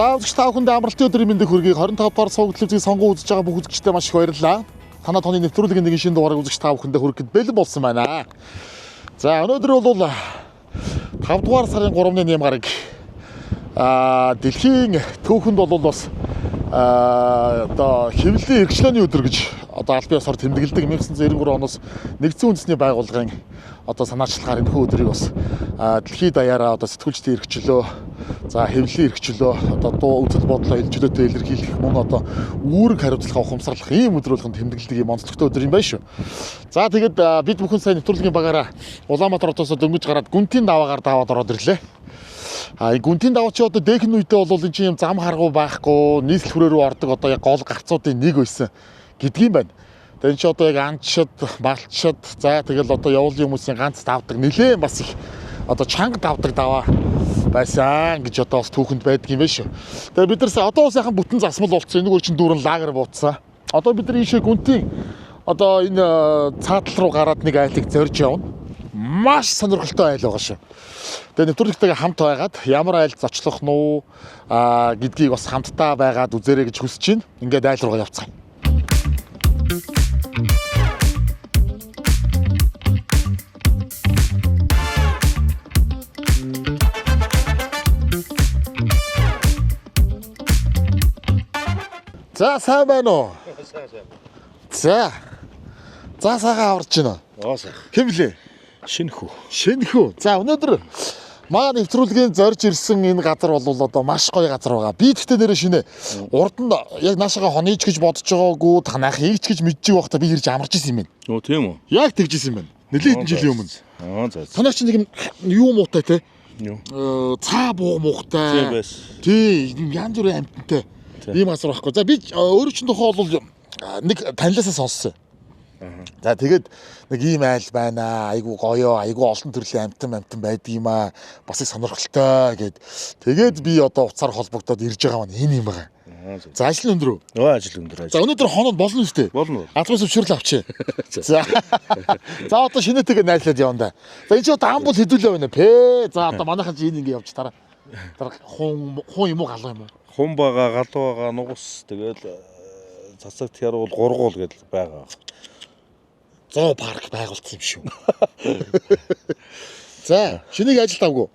За үзэгч та бүхэнд амралтын өдрийн мэндийг хүргэе. 25 дугаар суваг телевизийн сонгуул үзэж байгаа бүх үзэгчдээ маш их баярлалаа. Танай тооны нэвтрүүлгийн нэгэн шинэ дугаарыг үзэгч та бүхэндээ хүрэхэд бэлэн болсон байна. За өнөөдөр бол 5 дугаар сарын 3-ны нэм гараг дэлхийн түүхэнд бол бас одоо хэвлэлийн эрхчлөөний өдөр гэж одоо албан ёсоор тэмдэглэдэг 1993 оноос нэгдсэн үндэсний байгууллагын одоо санаачлагаар энэ өдрийг бас дэлхийд даяараа одоо сэтгүүлчдийн эрхчлөө за хэвлэлийн эрхчлөө одоо дуу үзэл бодлоо илжүүлэлтээ илэрхийлэх мөн одоо үүрэг хариуцлага ухамсарлах ийм өдөр болгон тэмдэглэдэг юм онцлогтой өдөр юм байна шүү. За тэгээд бид бүхэн сайн нэвтрүүлгийн багаараа Улаанбаатар хотоос дөнгөж гараад Гүнтийн даваагаар даваад ороод ирлээ. Гүнтийн даваа чи одоо дээхэн үедээ бол энэ чинь юм зам харгуу байхгүй нийслэл хүрээ рүү ордог одоо яг гол гарцуудын нэг байсан гэдгийм байна. Тэгээд чи одоо яг анчид, малчид за тэгэл одоо явуулын хүмүүсийн ганц давдаг нэлээд бас их одоо чанга давдаг даваа байсан гэж одоо бас түүхэнд байдаг юм байна шүү. Тэгээд бид нар одоо сайхан бүтэн засмал болцсон. Энийг чинь дүүрэн лагер бууцсан. Одоо бид нар ийшээ Гүнтийн одоо энэ цаатал руу гараад нэг айлыг зорж явна. Маш сонирхолтой айл байгаа шүү. Тэгээ нэвтрүүлэгтэйгээ хамт байгаад ямар айл зочлох нь уу гэдгийг бас хамтдаа байгаад үзээрэй гэж хүсэж байна. Ингээд айл руугаа явцгаая. За сайн байна уу? За. За сайхан аварч байна. Сайхан. Хэн блэ? Шинэхүү. За өнөөдөр маа нэвтрүүлгийн зорж ирсэн энэ газар бол одоо маш гоё газар байгаа. Би тэгтээ нэрээ шинэ урд нь яг наашаага хонийч гэж бодож байгаагүй танах ийч гэж мэдчих байхдаа би ирж амарч исэн юм байна. Оо тийм үү? Яг тэгж исэн юм байна. Нэлээд жилийн өмнө. За. Танаа чи нэг юу муутай те? Юу? Цаа буу муутай. Тийм байс. Тий, янз бүрийн амьтантай. Ийм газар байхгүй. За би өөрөө чинь тохоо бол нэг танилаасаа сонссон. За тэгээд нэг ийм айл байна. Айгу гоё, айгу олон төрлийн амтан байдаг юм аа. Бас их сонирхолтой гэд. Тэгээд би одоо уцаар холбогдоод ирж байгаа маань энэ юм байгаа. За ажил өндөр үү? Ажил өндөр. За өнөөдөр хоноод болно үстэй. Болно. Албан зөвшөөрөл авчи. За. За одоо шинэтэйгээ найзлаад явна да. За энэ ч одоо амбул хэдүүлээ байна пэ. За одоо манайхан чи энэ ингэ явж тараа. Хун юм уу галуу юм уу? Хун байгаа, галуу байгаа, нугас тэгэл цацагт яруу гургуул гэдэл байгаа. Зоо парк байгуулсан юм шүү. За, шинийг ажилд авгүй.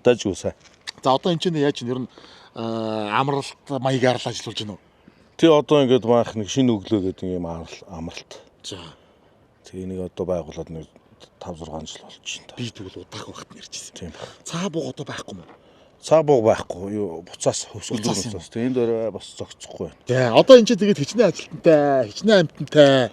Дажгүй сайн. За, одоо энэ чинь яаж нэр нь амралт маягаар л ажиллаж байна уу? Тий одоо ингээд маах нэг шинэ өглөө гэдэг юм амралт. За. Тэгээ нэг одоо байгуулад нэг 5-6 жил болж байна. Би тэгвэл удаах багт нэрчсэн. Тийм. Цаа бууг одоо байхгүй мó? Цаа бууг байхгүй. Юу буцаас хөвсгөл буцаас. Тэгээ энэ дээр бас зогцохгүй байна. За, одоо энэ чинь тэгээд хичнээн ажилтнтай, хичнээн амтнтай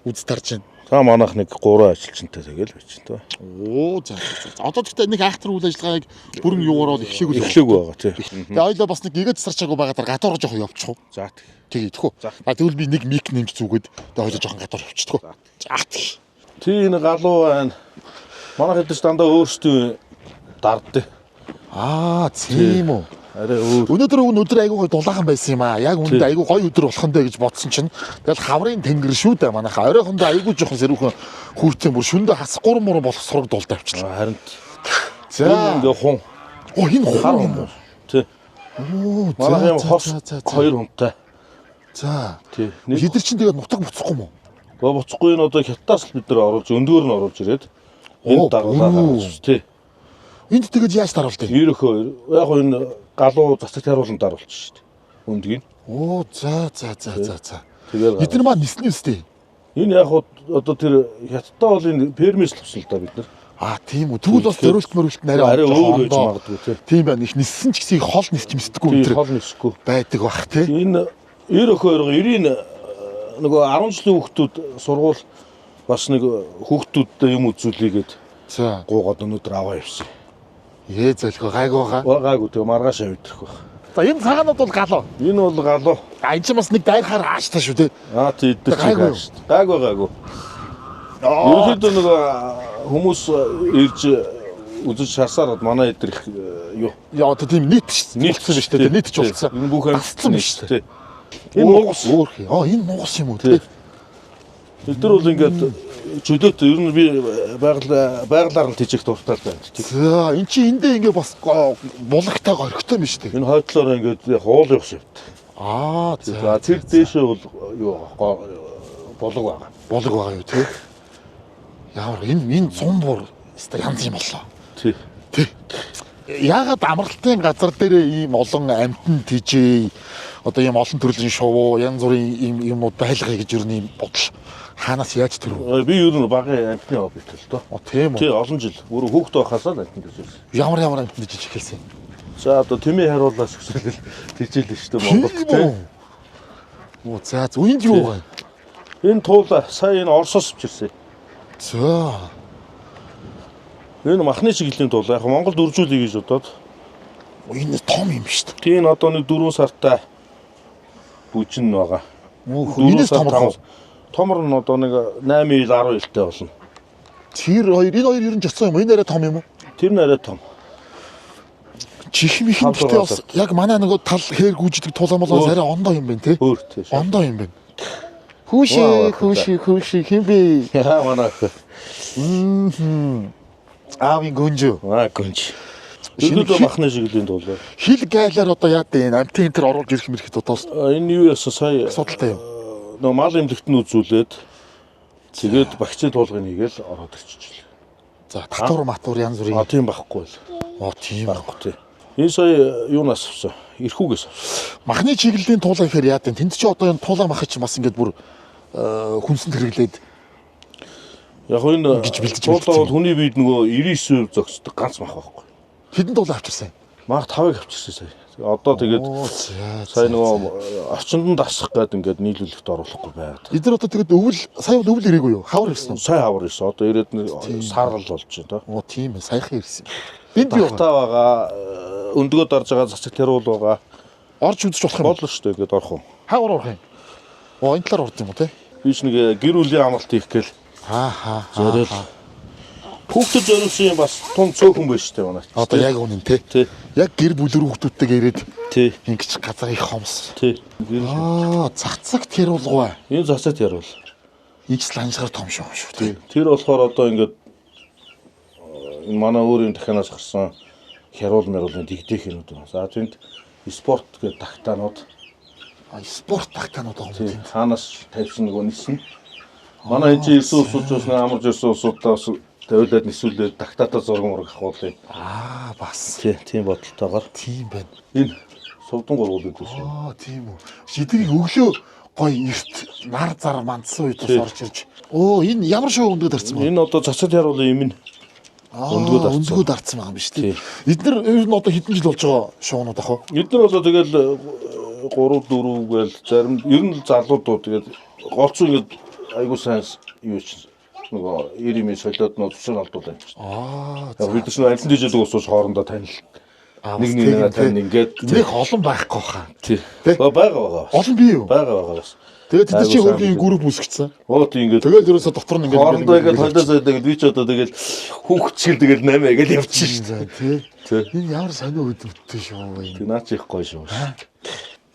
үз тарж байна. За манайх нэг 3 ажилчинтай тэгэл байж байна. Оо за. Одоо тэгтээ нэг айхтар үйл ажиллагааг бүрэн юугаар бол эхлэегүй байгаа тий. Тэгээ ойлоо бас нэг игээд засарчаагүй байгаад гадуур жоох явчих уу? За тэгээ идэх үү? Тэгвэл би нэг мик нэмж зүгээд тэгээ ойлоо жоохон гадуур явчихдаг уу? За тий. Тий нэг галуу байна. Манайх хэд ч дандаа өөрсдөө дарддаг. Тийм үү. Арай өөр. Өнөөдөр айгуу гоё дулаахан байсан юм аа. Яг үүнд айгуу гоё өдөр болох нь дээ гэж бодсон чинь тэгэл хаврын тэнгэр шүү дээ манайхаа. Оройхондоо айгуу жоохон сэрүүхэн хүүхдэн бүр шөндөө хас 3 муруу болох сураг дулд авчихлаа. Харин. За ингээ хун. Энэ хун юм уу? Тий. Манайх юм хос 2 хүнтэй. За. Тий. Хэдэр чинь тэгээд нутаг буцахгүй юм уу? Буцахгүй энэ одоо хятадаас л бид нар оруулж өндөөр нь оруулж ирээд энэ дагуулаа тий. Энд тэгээд яаж даруулдаг? Ерөөхөө яг энэ галуу цацагт харуулсан даруулчих шүү дээ. Үндгийг. За. Тэгээд эдгээр маань ниснэ үстэй. Энэ яг одоо тэр хятадтай бол энэ пермис л авсан л да бид нар. Тийм үү. Тэгвэл бас зориулт мөрөлт арай өөр байж магадгүй тий. Тийм байна. Их ниссэн ч гэсэн хол нисчмэсдэггүй өндөр. Хол нисэхгүй байдаг бах тий. Энэ ерөөхөө 90 нөгөө 10 жилийн хүүхдүүд сургууль бас нэг хүүхдүүдтэй юм үзүүлээгээд за гуугаад өнөдөр аваа явсан. Зөлхөө гайгүй байгаа. Гайгүй тэгээ маргааш авитрах байх. За энэ цагаанууд бол галуу. Энэ бол галуу. Энэ ч бас нэг дайрахаар ааштай шүү дээ. Тий идэх шүү. Гайгүй. Ерөнхийдөө нэг хүмүүс ирж үзэж шарсараад манай эдэр их юу. Яа тийм нийтсэн шүү дээ. Нийтч болцсон. Энэ бүх амьдсан шүү дээ. Энэ нугас. Энэ нугас юм уу тий. Эдгээр бол ингээд чөлөөт ер нь би байгалаар нь тижих дуртай байна. За эн чи эндээ ингээ бас булагтай горхтой юм шүү дээ. Энэ хойдлоор ингээд уул явах шивт. За тэр дээшээ бол юу болог байгаа. болог байгаа юу те. Ямар энэ зумбур өстой янз юм боллоо. Тий. Яагаад амралтын газар дээр ийм олон амьтан тижээ одоо ийм олон төрлийн шувуу янз бүрийн юмуд байлгая гэж юу нэм бодол хаанаас яаж төрөв? Би ер нь багын амьтны хоббит л доо. Тийм үү. Тий олон жил бүр хүүхдээ байхасаа л амьтан тижээс. Ямар амьтан тижиж эхэлсэн. За одоо тэмээ харуулаас өсвөл тижэл нь шүү дээ Монголд тий. Оо за үнд юу вэ? Энэ туула сая энэ Оросоос авчирсан. За. Энэ махны чиглэлийн туула яг Монголд үржүүлэе гэж бодоод. Энэ том юм шүү дээ. Тийм одоо нэг 4 сартай бүжин байгаа. Энэс томор. Томор нь одоо нэг 8 ил 10 илтэй болно. Тэр хоёр энэ хоёр ер нь жоцсон юм. Энэ арай том юм уу? Тэр нь арай том. Чихмийн гэхдээ бас яг манай нөгөө тал хээр гүйждэг тулаамлаас арай ондоо юм байна те. Өөр тийш. Ондоо юм байна. Хүүши хин бэ? Яа манайх. Аавын гүнжүү. Гүнж. Шинэ махны чиглэлийн туулаа. Хил гайлаар одоо яа дээ амтын энэ оруулж ирэх мэрхэд одоо Энэ юу яасан сая асуудалтай юм. нөгөө мал эмнэлэгт нь үзүүлээд тэгээд багцын туулгыг хийгээл ороод ирчихлээ. За татвар матвар янз бүрийн. Тийм байхгүй л. Тийм байхгүй тий. Энэ сая юунаас авсан? Ирхүүгээс авсан. Махны чиглэлийн туулаа гэхээр яа дээ тэнд чи одоо энэ туулаа мах чинь бас ингээд бүр хүнсэнд хэрэглээд яг энэ гэж бэлдэж туулаа бол хүний биед нөгөө 99% зогсдог ганц мах байхгүй. Хэдэн туулаа авчирсан? Мах 5-ыг авчирсан сая. Одоо тэгээд сая нөгөө орчинд дасах гээд ингээд нийлүүлэлт оруулахгүй байгаад. Эдгээр одоо тэгээд сая өвөл ирээгүй юу? Хавар ирсэн үү? Сая хавар ирсэн. Одоо ирээд сааргал болж байна. Оо тийм ээ саяхан ирсэн. Энд юу та байгаа өндгөө дарж байгаа цацаг тэрүүл байгаа. Орж үзэж болох юм болно шүү дээ ингээд орох уу. Хаагур орох юм. Оо энэ талаар орд юм уу те? Биш нэг гэр бүлийн амралт хийх гээл. Зориул. Хүүхдэд зориулсан юм бас тун цөөхөн байна шүү дээ манайч. Одоо яг үнэн те. Яг гэр бүл рүү хүүхдүүдтэйгээ ирээд тий. Ингэж газар их хомс. Тий. Цацаг тэрүүлгөө. Энэ цацаг тэрүүл. Ижил анжгаар том шүү тий. Тэр болохоор одоо ингээд энэ манай өөрийн дахианаас гарсан хяруул мэрүүлэн дигдэх юмуд байна. За тэнд спорт гэдэг тагтаанууд. Спорт тагтаанууд байгаа юм. Хаанаас тавьсан нөгөө нисэн. Манай энэ ирсэн улсуудаас амарч ирсэн улсуудаас тавиулаад нисүүлээд тагтаатаа зурган ураг ахуулъя. Бас. Тийм бодолтойгоор. Тийм байна. Энэ совдон гурвал гэдэг шүү. Тийм үү. Шидрийг өглөө гой эрт нар зар мандсан үед бас орж ирж. Энэ ямар шоу өндгөө дарцсан бэ? Энэ одоо цацаг яруулын юм нь. Өндгөө дарцсан байгаа юм биш үү? Эдгээр ер нь одоо хэдэн жил болж байгаа шоунууд ах вэ? Эдгээр одоо тэгэл 3 4 гээл зарим ер нь залуудууд тэгэл голцоо ингээд айгуу сайн юу ч нөгөө ирэмээ солиодноо тусаар алдуулаа юм чинь. Яг бид чинь альсан дижээд уусууш хоорондоо танил. Нэг тань ингээд нэг олон байхгүй хаа. Тий. Байгаа. Олон бий юу? Байгаа бас. Тэгээд тэд чинь хөргийн групп үүсгэсэн. Тийм ингээд. Тэгээд ерөөсө доктор нь ингээд хоорондоо толдоо тэгээд би ч одоо тэгээд хүүхдчил тэгээд 8 гэж явчихсан шүү. Тий. Энэ ямар сонио өдөртөө шүү вэ? Тэг наач их гоё шүү.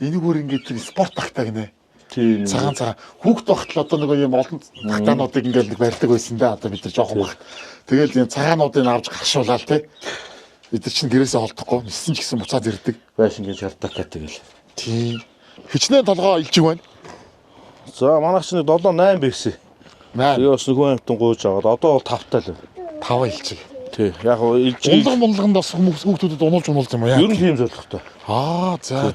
Энийг өөр ингээд спорт тагтаа гинэ. Тийм. Цагаан хүүхд багтал одоо нэг юм олон тагтаануудыг ингээд барьдаг байсан да. Одоо бид нар жоохон баг. Тэгэл энэ цагаануудыг авч гашуулаад тий. Эдгээр чинь гэрээсээ холдохгүй нисэн ч гэсэн буцаад ирдэг. Байшин гэж шаарддаг гэх тэгэл. Тийм. Хичнээн толгоо илжиг байна. За манайх чинь 7 8 байсан. 8. Тэгээ бас хүн амтан гууж аваад одоо бол 5 тал байна. 5 илжиг. Тий. Яг илжиг. Унлаганд бас хүүхдүүдэд унуулж юм яа. Ер нь тийм зорилготой. За.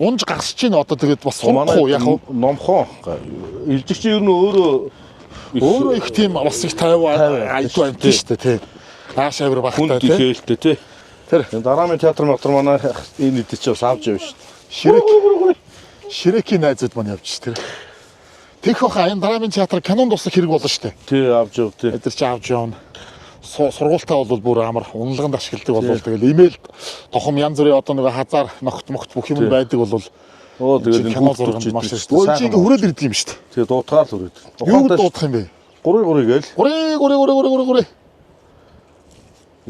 Унж гарч чинь одоо тэгээд бас сурахгүй яг номхон. Илжиг чи ер нь өөрөө их тийм бас их 50 айдуу амт шүү дээ тий. Аашавар багтаа тий. Хүнтэй тий. Тэр дараамын театр манай энэ хэд ч бас авч явна шүү. Ширэкийн найзууд маань явж тэр. Тэгэх баха энэ дараамын театр кинонд туслах хэрэг болно шүү дээ. Тий авч яв тий. Эдгээр чи авч явна. Сургуультаа бол бүр амар унлаганд ашигладаг болвол тэгэл имэйл тохом янз бүрийн одоо нэг хазар ногт бүх юм байдаг болвол тэгээд кино зурганд маш их. Өө чи ингээ хүрээд ирдэг юм шүү дээ. Тэгээ дуутахаар л хүрээд. Юу дуутах юм бэ? 3 гээл. 3.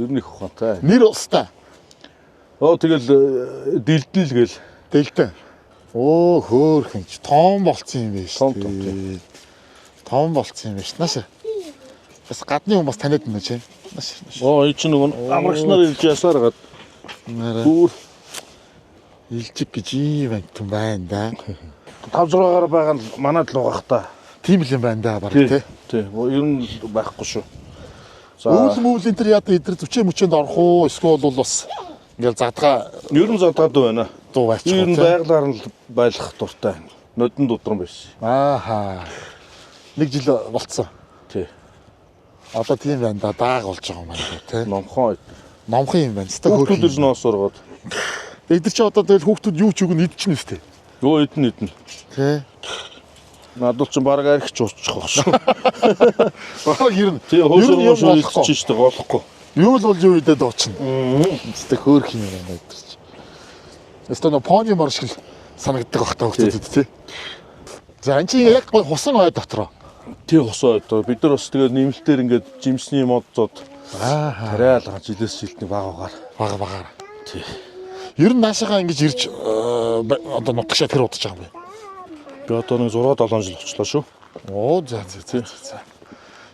Ер нь их ухаантай. Нэр устаа. Тэгэл дэлдэл гээл. Дэлдэн. Хөөхөн ч том болцсон юм биш. Том. Том болцсон юм биш нааш. Бас гадны хүн бас таниад байна чи. Нааш. Оо энэ ч нөгөө амрагч нар ирж ясаар гад. Бүр Илжиг гэж ийм юм байна да. 5-6-аар байгаа нь манайд л угаах та. Тийм л юм байна да баг тий. Тий. Ер нь байхгүй шүү. Өвөл мөвл энэ төр яа эдэр зүчээ мөчөнд орох уу? Эсвэл бол бас ингээл задгаа Ер нь задгаад байна. дуу байчих. Ер нь байгалаар нь байлах дуртай. Нодон дудран байсан. Ааха. 1 жил болцсон. Тий. Одоо тийм байна да. Дааг болж байгаа юм байна тий. Номхон. Номхон юм байна. Өстой хөөрхөн. Хүүхдүүд ноос оргоод. Эдэр чи одоо тэгэл хүүхдүүд юу ч үгүй идчихнэ үстэй. Өө эдэн. Тий. Надад ч баг архич уусчих واخ шүү. Бага ер нь. Тий, хөөсөө болохгүй. идчих штэ голохгүй. Юу л болж юу идээд дуучна. Өстой хөөрхөн юм байна эдэр чи. Өстой нөө пони мор шиг л санагддаг бах та хүүхдүүд тий. За эн чи яг хусан ой дотроо. Тий хосоо одоо бид нар бас тэгээд нэмэлтээр ингээд жимсний модод тариал жилээс жилтний багаагаар. Багаар. Тий. Ер нь наашаага ингэж ирж одоо нутагшаа тэр удаж байгаа юм байна. Би одоо нэг 6-7 жил болчихлоо шүү. Оо за.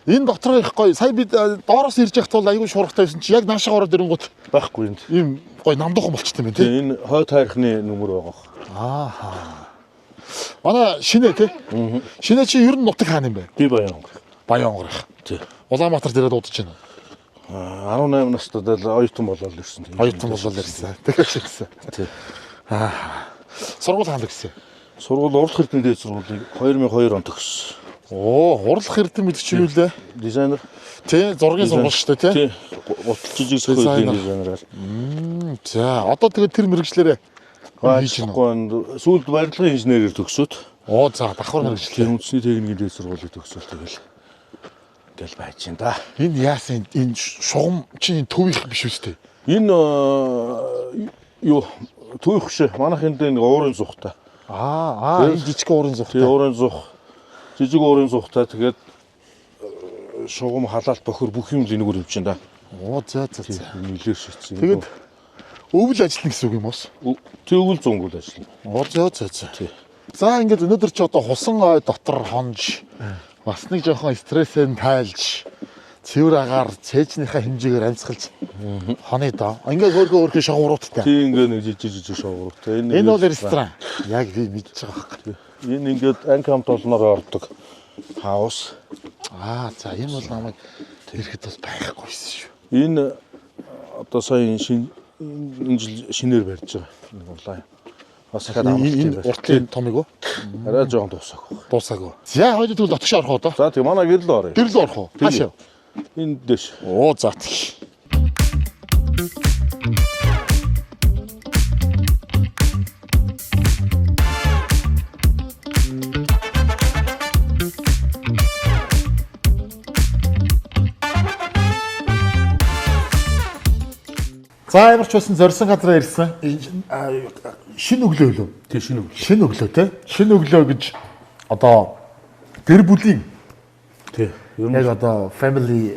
Энэ дотроо их гоё. Сая бид доороос ирж явахт бол айгүй шуургатай байсан чи яг наашаа ороод ирэнгүүт Байхгүй энд. ийм гоё намдуухан болчихсон юм байна тий. Тий энэ хойд хайрхны нүмер байгаа. Ааха. Манай шинэ тий. Шинэ чи ер нь нутаг хаан юм бэ? Би баян. Баян онгорх. Тий. Улаанбаатар дээрээ дуудаж байна. 18 настай л оюутан болоод ирсэн. Оюутан болол ирсэн. Тэгэхээр шигсэн. Тий. Сургууль хаана гэсэн? Сургууль Урлах Эрдэнэ дээд сургуулийг 2002 онд төгссөн. Оо, Урлах Эрдэнэ мэдчих юм лээ. Дизайнер. Тий, зургийн сургууль шүү дээ тий. Тий. Гутал жижиг сөхөлийн дизайнераар. За, одоо тэгээд тэр мэрэгчлэрээ хийж гинэ. Ажиллахгүй сүүлд барилгын инженерээр төгсөөд. Оо, за, давхар мэрэгчлээ. Үндэсний техникийн дээд сургуулийг төгсөөл тэгэл байж юм да. Энэ яасан энэ шугам чинь төвийнх биш үстэй. Энэ юу түүх шээ. Манайх энд нэг уурын зүхтай. Энэ жижиг уурын Тий, зүхтэй. уурын зүх. Жижиг уурын зүхтай тэгээд шугам халаалт бохор бүх юм л энэгээр хөвчин да. Оо, за. Нилээр шийдсэн. Тэгээд өвөл ажиллана гэсэн үг юм уус. Тэгвэл зунгуул ажиллана. Оо, за. Тий. За, ингээд өнөөдөр чи одоо хусан ой дотор хонж бас нэг жоохон стрессээ тайлж цэвэр агаар цээжнийхээ хэмжээгээр амьсгалж хоны доо. Ингээд өөрхөө шоуруудтай. Тий ингээ нэг жижиг шоуруутай. Энэ бол ресторан. Яг би мэдчихэж байгаа байхгүй. Энэ ингээд анкамт олноор ордог хаус. За энэ бол намайг ирэхэд бол байхгүйсэн шүү. Энэ одоо сая энэ жил шинээр барьж байгаа. Нэг улаан. Бас дахиад амралт юм байна. Уртлын томыг уу? Арай жоохон дуусаагүй. Дуусаагүй. За хоёул тэгвэл дотгош орох уу доо? За тийм манай гэрэл орё. Гэрэл орох уу? Хаашаа? Энэ дэш. Оо за тэг. За ямар ч байсан зорьсон газараа ирсэн. Шинэ өглөө лөө. Тий шинэ өглөө. Шинэ өглөө те. Шинэ өглөө гэж одоо гэр бүлийн Тий. яг одоо family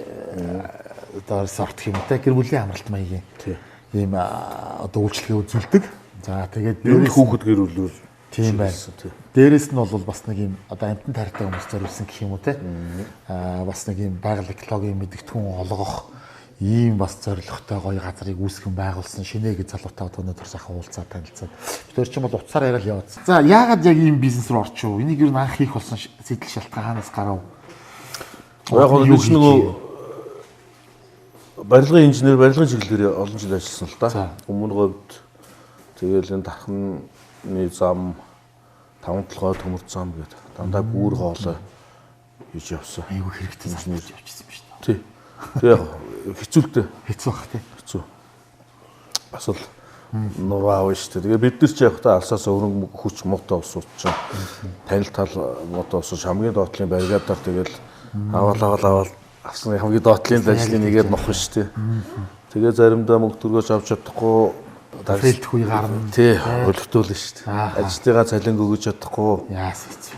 одоо сорт юм те гэр бүлийн амралт маягийн. Тий. Ийм одоо үйлчлэгээ үзүүлдэг. За тэгээд Ер нь хүүхэд гэрүүлэр тийм байна. Дээрээс нь бол бас нэг юм одоо амтан тартай хүмүүс зориулсан гэх юм уу те. Бас нэг юм байгаль экологийн мэдгэдэгтэн олгох ийм бас зорилготой гоё газрыг үүсгэн байгуулсан шинэ гэж залуутай одоо өнөөдөр сайхан уулзаад танилцаад. Тэр чинь бол утсаар яриад яваад. За яагаад яг ийм бизнес руу орчихв? Энийг юу анх хийх болсон сэтэл шалтгаан хаанаас гарав? Яг нь нэг нөгөө барилгын инженер барилгын чиглэлээр олон жил ажилласан л да. Өмнө говьд тэгэл энэ дархны зам 5 толгой төмөр зам гэдэг дандаа гүүр хоолой хийж явсан. Айгу хэрэгтэй зам хийж явчихсан ба шүү дээ. Тий. Тэгээ хэцүүлтэй. Хэцүү бах тий. Хэцүү. Бас л нуруу аав шүү дээ. Тэгээ бид нар ч яг та алсаас өрөнгө хүч муутай ус чинь танил тал муутай ус хамгийн доотлын баригадаар тэгэл аваад авсан хамгийн доотлын ажлын нэгээр нох шүү дээ. Тэгээ заримдаа мөнгө төргөөж авч чадахгүй Фэлтгүй гарна. Тий, өлтөөлнө шүү дээ. Ажилтныгаа цалин өгөж чадахгүй. Яасч.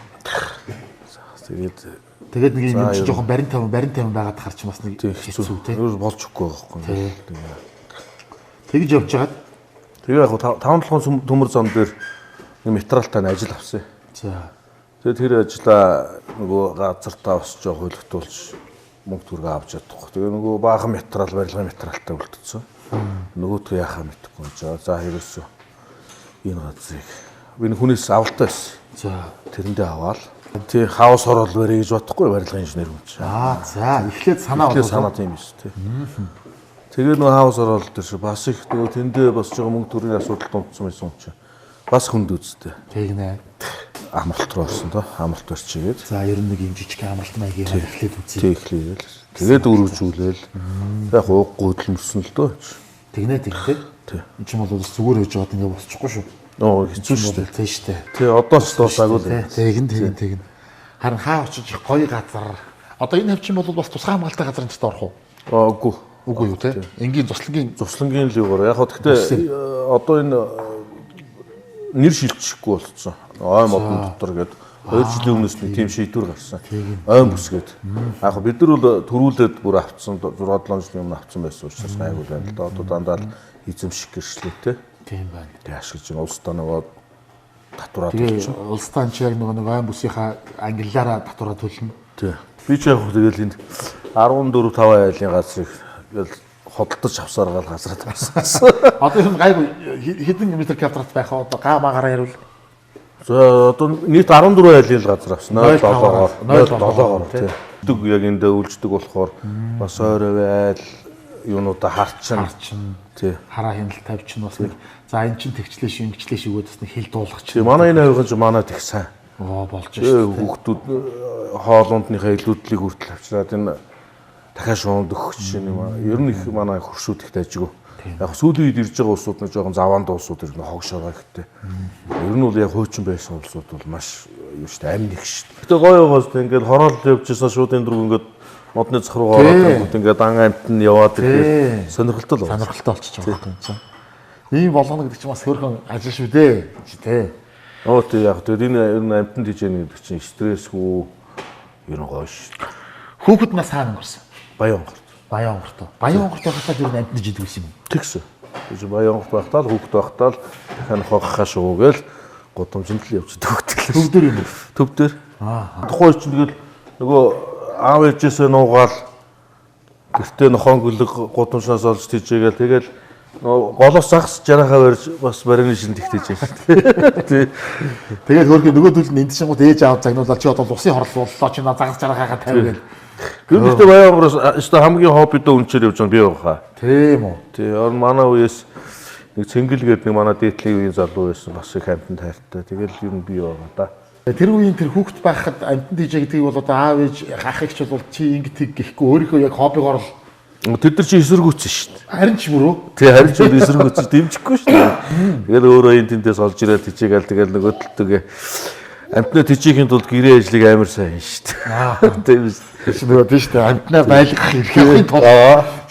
Тэгээд нэг юм чи жоохон барин тавин байгаад харч бас нэг хэцүү тий. Юу болж өгөхгүй байхгүй. Тэгж явж хагаад тэгээ яг 5-7 төмөр зам дээр нэг материалтай ажил авсан. За. Тэгээд тэр ажлаа нөгөө газартаа бас жоо хөлөгтүүлж мөнгө төргөө авч чадахгүй. Тэгээ нөгөө баахан материал барилгын материалтай үлдсэн. Нөгөөдгөө яхаа мэдэхгүй жаа. За ерөөсөө энэ газрыг би хүнээс авалтай байсан. За Тэрэндээ аваад тий хаус орол барья гэж бодохгүй барилгын инженер хүн чинь. за эхлээд санаа Тэгээ санаа тийм биш тий. Тэгээ нөгөө хаус орол дээр чи бас их нөгөө тэндээ босч байгаа мөнгө төрийн асуудал тунцсан байсан юм чи. Бас хүнд үзтэй. тэгнэ. Амралт руу орсон доо. Амралт барьчихгээд. За ер нь нэг юм жижиг амралт маягийн эхлээд үзье. Тий эхлээл. Тэгээд өргөжүүлээл. Яг ууггүй хөдөлмөрсөн л дөө. Тэгнэ тий. Энд чинь бол зүгээр хийж яваад ингээ босчихгүй шүү. Нөө хэцүү шүү дээ. Тийм шүү дээ. Тий одоо ч дуусаагүй л. Тэгнэ. Харин хаа очиж гоё газар. Одоо энэ хавчин бол бас тусгай хамгаалтай газрын дэст орох уу? Үгүй. Үгүй юу те. Энгийн цуслангийн Цуслангийн лигоор. Яг гэхдээ одоо энэ нэр шилжихгүй болцсон. Ой модон дотор гээд 2 жилийн өмнөөс нэг тийм шийдвэр гарсан. Ойн бүсгээд. Яг бид нар бол төрүүлээд бүр авцсан 6-7 жилийн өмнө авцсан байсан учраас гайгүй байна л да. Одоо дандаа л эзэмших гэрчлээтэй. тийм байна. Тэг ашиглаж байгаа улсдаа нөгөө татвараа Тэгээ төлж. улс таан чи яг нөгөө ойн бүсийнхаа ангиллаараа татвараа төлнө. Тий. Би ч яг тэгэл энд 14-5 айлын газрыг тэгэл хөдөлтөж авсаргаал газраа тавьсан. Одоо энэ гайгүй хэдэн метр квадрат байх вэ? Одоо гаа магараа ярил. За одоо нийт 14 айлын газар авсан. 0.7-оор. 0.7-оор тий. Дэг яг энд үйлждэг болохоор бас ойроо айл юунуудаа харчин тий. Хараа хяналт тавьчих нь бас нэг за эн чин тэгчлээ шингэчлээ шигөөд бас нэг хил дуулах Тий. Манай энэ хувьд манай тэг сайн. болж шүү. Хүүхдүүд хоолундныхаа илүүдлийг хүртэл авчираад энэ дахиад шуунд өгөх чинь юм аа. Ер нь их манай хөршүүд ихтэй ажиг. Яг сүүлийн үед ирж байгаа улсууд нэг жоохон заваанд улсууд ирнэ хогшоогоо ихтэй. Ер нь бол яг хуучин байсан улсууд бол маш юу шүү дээ амин их шүү дээ. Гэтэ гоё байгаас ингээд хороол явжсэн шууд энэ дөрөв ингээд модны зах руу ороод ингээд ан амт нь яваад ирэхэд сонирхолтой л байна. Сонирхолтой болчих жоох юм чинь. Ийм болгоно гэдэг чинь бас хөрхөн ажил шүү дээ. Тэ. Оо тий яг тэгээд энэ ер нь амтнд хийж яах гэдэг чинь стрессгүй ер нь гоё шүү дээ. Хүүхэд нас хаана өнгөрсөн? Баянгорт. Баянгорт. Баянгорт байхад ер нь амтнд жид үсэн юм. Тэгсэн. Гэж Баянгорт байхдаа л хүүхэд байхдаа л дахин хогхоо шуугээл гудамжинд л явж төгтөл. Төв дээр юм уу? Төв дээр. Тухайн чинь тэгэл нөгөө аав ээжээсээ нуугаал гэртээ нохон гөлөг гудамжнаас олж тийжээгээл тэгэл голоос загас жарахаа барьж бас барины шинт ихтэж байгаа. Тий. Тэгээд хөрхи нөгөөдөл нь энд шингууд ээж аав загнуулаад чи одоо усын хорлууллаа чи загас жарахаа тавьгээл. Гэртээ Баянгороос өстой хамгийн хоббидоо үнчээр явж байгаа би байгаа. Тийм үү. Тий. Орон манай үеэс нэг цэнгэлгээд нэг манай дээдлийн үеийн залуу байсан бас их амтнд хайртай. Тэгэл ер нь би байгаа да. Тэр үеийн тэр хүүхэд байхад амтнд хийж гэдгийг бол одоо аав ээж ах эгч бол чи ингэ тэг гэхгүй өөрийнхөө яг хоббигоор л Тэд нар чи эсэргүүцсэн шүү дээ. харин ч мөрөө. Тий харин ч эсэргүүцэж дэмжихгүй шүү дээ. Тэгэл өөрөө энэ тэндээс олж ирээд тийчээгээл тэгэл нөгөө төлтөг амтнаа тийчээхийн тулд гэрээ ажлыг амар сайн шүү дээ. Тийм шүү. Чи нөгөө тийм шүү дээ. Амтнаа байлгах хэрэгтэй тул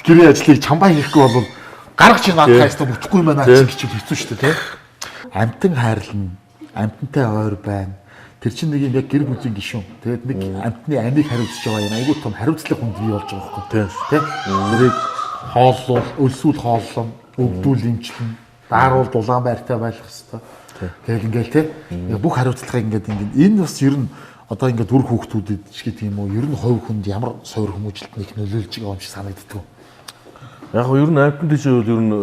гэрээ ажлыг чамбаа хийхгүй бол гарах чи надад хайстаа бүтэхгүй юм байна гэж хэцүү шүү дээ тий. Амтан хайрлна. Амтантай ойр байна. Тэр чинь нэг юм яг гэр бүлийн гишүүн. Тэгээд нэг амтны амийг хариуцж байгаа юм. Айгуу том хариуцлага хүнд бий болж байгаа байхгүй. Тий. Нэрийг хооллол, өлсүүл хооллон, өвдүүл имчлэн, дааруул дулаан байртай байх хэвээр. Тэгээд ингээл тий. Бүх хариуцлагыг ингээд энэ бас ер нь одоо ингээд үр хүүхдүүдэд ч гэх юм уу, ер нь хувь хүнд ямар суур хүмүүжлэлт нэг нөлөөлж байгаа юм шиг санагддаг. Яг ер нь амтнд тийч бол ер нь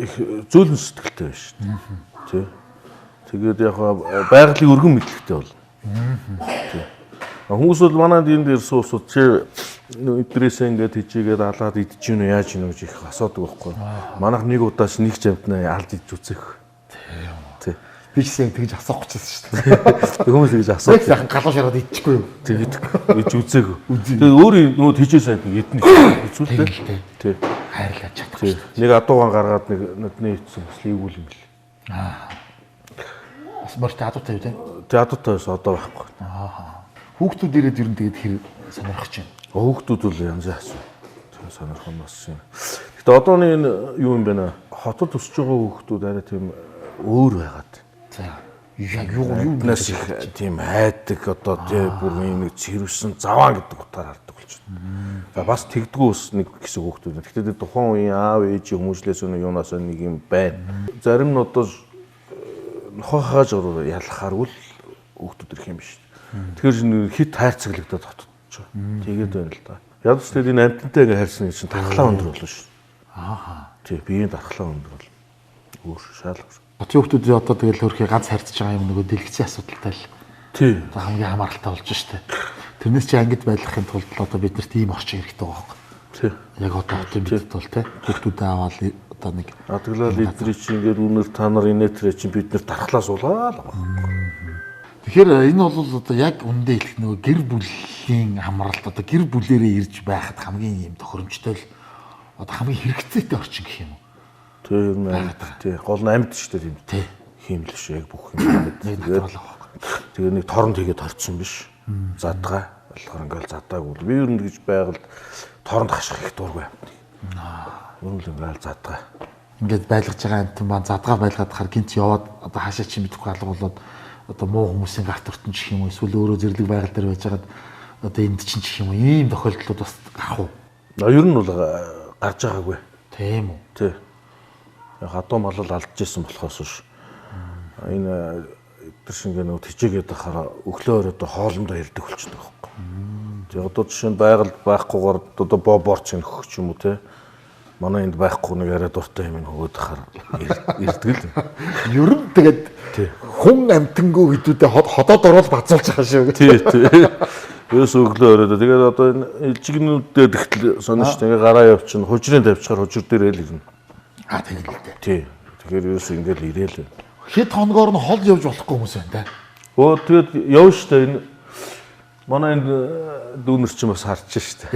их зөөлөн сэтгэлтэй байна шүү дээ. Тий. Тэгээд яг байгалийн өргөн мэдлэгтэй бол. Хүмүүс бол манайд энд ирсэн усууд чи эдрээсээ ингээд хичээгээд алаад идэж гинөө яаж гинөө гэж их асуудаг байхгүй. Манайх нэг удаас нэг ч амтнаа алд идэж үзэх. Тий. Би ч гэсэн тэгж асуух гэж байсан шүү дээ. Хүмүүс тэгж асуух. Яхан галуу шараад идчихгүй юу? Тэгээд гэж үзээг. Тэгээд өөрөө нөгөө тийчээ сайд эднэ хэцүүлтэй. Тий. Хайрлаж чадах. Нэг адуугаан гаргаад нэг нүдний ицсэн бас ийгүүл юм бэл. Бас мөртөө адуутай юу те? Театртаас одоо байхгүй. Хүүхдүүд ирээд ер нь тэгээд хэр сонирхож байна. Хүүхдүүд бол янз яасан. Сонирхон бас юм. Гэтэ одооны энэ юу юм бэ нэ? Хотод өсөж байгаа хүүхдүүд арай тийм өөр байгаад. За яг юу нас их тийм хайдаг одоо тий бүр нэг цэрвсэн заваан гэдэг утгаар хардаг болчихно. За бас тэгдгүү ус нэг хэсэг хүүхдүүд. Гэтэ тухайн үеийн аав ээжийн хүмүүжлээс өнөө юунаас нэг юм байна. Зарим нь одоо нохоо хааж ялахаар үл хүүхдүүд ирэх юм биш. Тэгэхээр хит хайрцаглагдаад хотдож байгаа. Тэгээд байна л да. Ядаж тэгээд энэ амтантай ингээ хайрсан чинь тархлаа өндөр болно шүү. Тий, биеийн тархлаа өндөр бол өөр шаалга. Хотын хүмүүсийн одоо тэгэл хөрхий ганц харьцаж байгаа юм нөгөө дэлгэцийн асуудалтай л тий хамгийн хамааралтай болж штэ. Тэрнээс чи ангид байдлахын тулд одоо бид нарт ийм орчин хэрэгтэй байгаа юм. тий. Яг одоо хотын бидэд бол те хүмүүсээ аваад одоо нэг Адаглал эдрий чи ингээд үнэр та нар инээтрээ чи бид нар дархлаа суулаа л байгаа. Тэгэхээр энэ бол одоо яг үндэ хэлэх нөгөө гэр бүлийн хамралт одоо гэр бүлэрээ ирж байхад хамгийн юм тохиромжтой л одоо хамгийн хэрэгцээтэй орчин гэх юм уу? Тэг юм аа. Тий гол нь амьд шүү дээ тийм. Тий. Хиймэл шүү яг бүх юм. Тэгээ нэг торон тэгээд орцсон биш. Задгаа болохоор ингээл задаагүй. Би ер нь гэж байгаль торонд хаших их дургүй. Өөрөө л ингээл задгаа. Ингээд байлгаж байгаа амтан баа задгаа байлгаад хахаар гинт яваад одоо хаашаа чи мэдэхгүй алга болоод одоо муу хүмүүсийн гарт өртөн чих юм уу эсвэл өөрөө зэрлэг байгаль дээр байжгаад одоо энд чинь чих юм уу ийм тохиолдлууд бас гарах уу? Ер нь бол гарч байгаагүй. Тийм үү? Тий. Хадуу малал алдчихсан болохоос биш. Энэ тэр шингээ нөгөө тижээгээд байхаараа өглөө өрөөдөө хоолндоо ирдэг болчихдог байхгүй. Тэгээ одоо жишээ нь байгальд байхгүйгээр одоо борч нөхөх ч юм уу те. Манай энд байхгүй нэг арай дуртай юм нөгөөд байхаар ирдэг л. Ер нь тэгээд хүн амтангөө хэдүүдээ ходоод орол бацуулж байгаа шүү. Тий, тий. Ерөөс өглөө өрөөдөө тэгээд одоо энэ илжигнүүдэд ихтэл сонирч ингээ гараа явчихна. Хужирын тавьчихаар хужир дээр л ирнэ. Тэгээд л дээ. Тий. Тэгэхээр ерөөс ингээл ирээл. Хэд хоногоор нь хол явж болохгүй хүмүүс байна да. Тэгээд явна штэ энэ манай энэ дүүнер чинь бас харж штэ.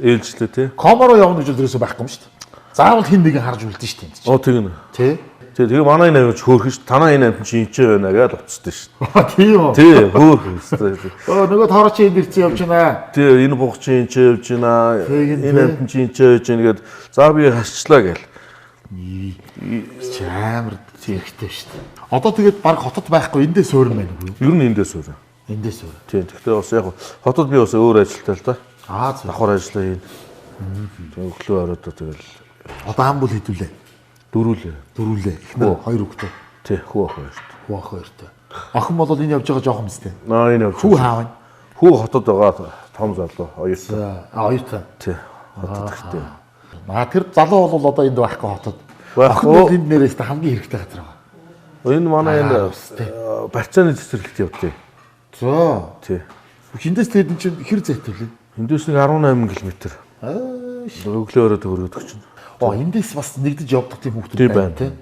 Ээлжлээ тий. Комороо явна гэж өдрөөсөө байхгүй юм штэ. Заавал хин нэг харж үлдэн штэ энэ чинь. Тийм. Тий. Тэгээ манай энэ авч хөөрхөн ш. Танаа энэ амт чи инчээ байна гэж уцсан штэ. Тийм үү. Тий, хөөрхөн штэ. Нөгөө тоороо чи энд ирсэн явж байна. Тий, энэ буг чи инчээ явж байна. Энэ амт чи инчээ явж байна гэд за би хасчлаа гэл. Амар хэрэгтэй штэ. Одоо тэгээд баг хотод байхгүй эндээ суурн байна уу? Ер нь эндээ суурь. Эндээ суурь. Тий, гэхдээ бас яг хотод би бас өөр ажилтай л да. Зөв. Давхар ажиллаа хийн. Тэгээ өглөө оройдоо тэгэл одоо хам бүл хэдүүлээ. Дөрвөлээ. Эхнэр хоёр хүүхдээ. Тий, хүү ах хоёрт. Хүү ах хоёртой. Охин бол энэ явж байгаа жоохон мэт. Энэ явж. Хүү хаав. Хүү хотод байгаа том залуу хоёртой. Хоёртой. Тий, хотод ихтэй. Тэр залуу бол одоо энд байхгүй хотод. Байхгүй. Охин бол энд нэрээс хамгийн хэрэгтэй газар байгаа. Энэ манай энэ барьцааны цэцэрлэгт явдیں۔ Зөө. Тий. Хиндээс тэгээд энэ чинь хэр зайтай вэ? Эндээс нэг 18 км. Өглөө өрөөд өрөөдөг чинь. Эндээс бас нэгдэж явдаг тийм хүмүүс байна тий.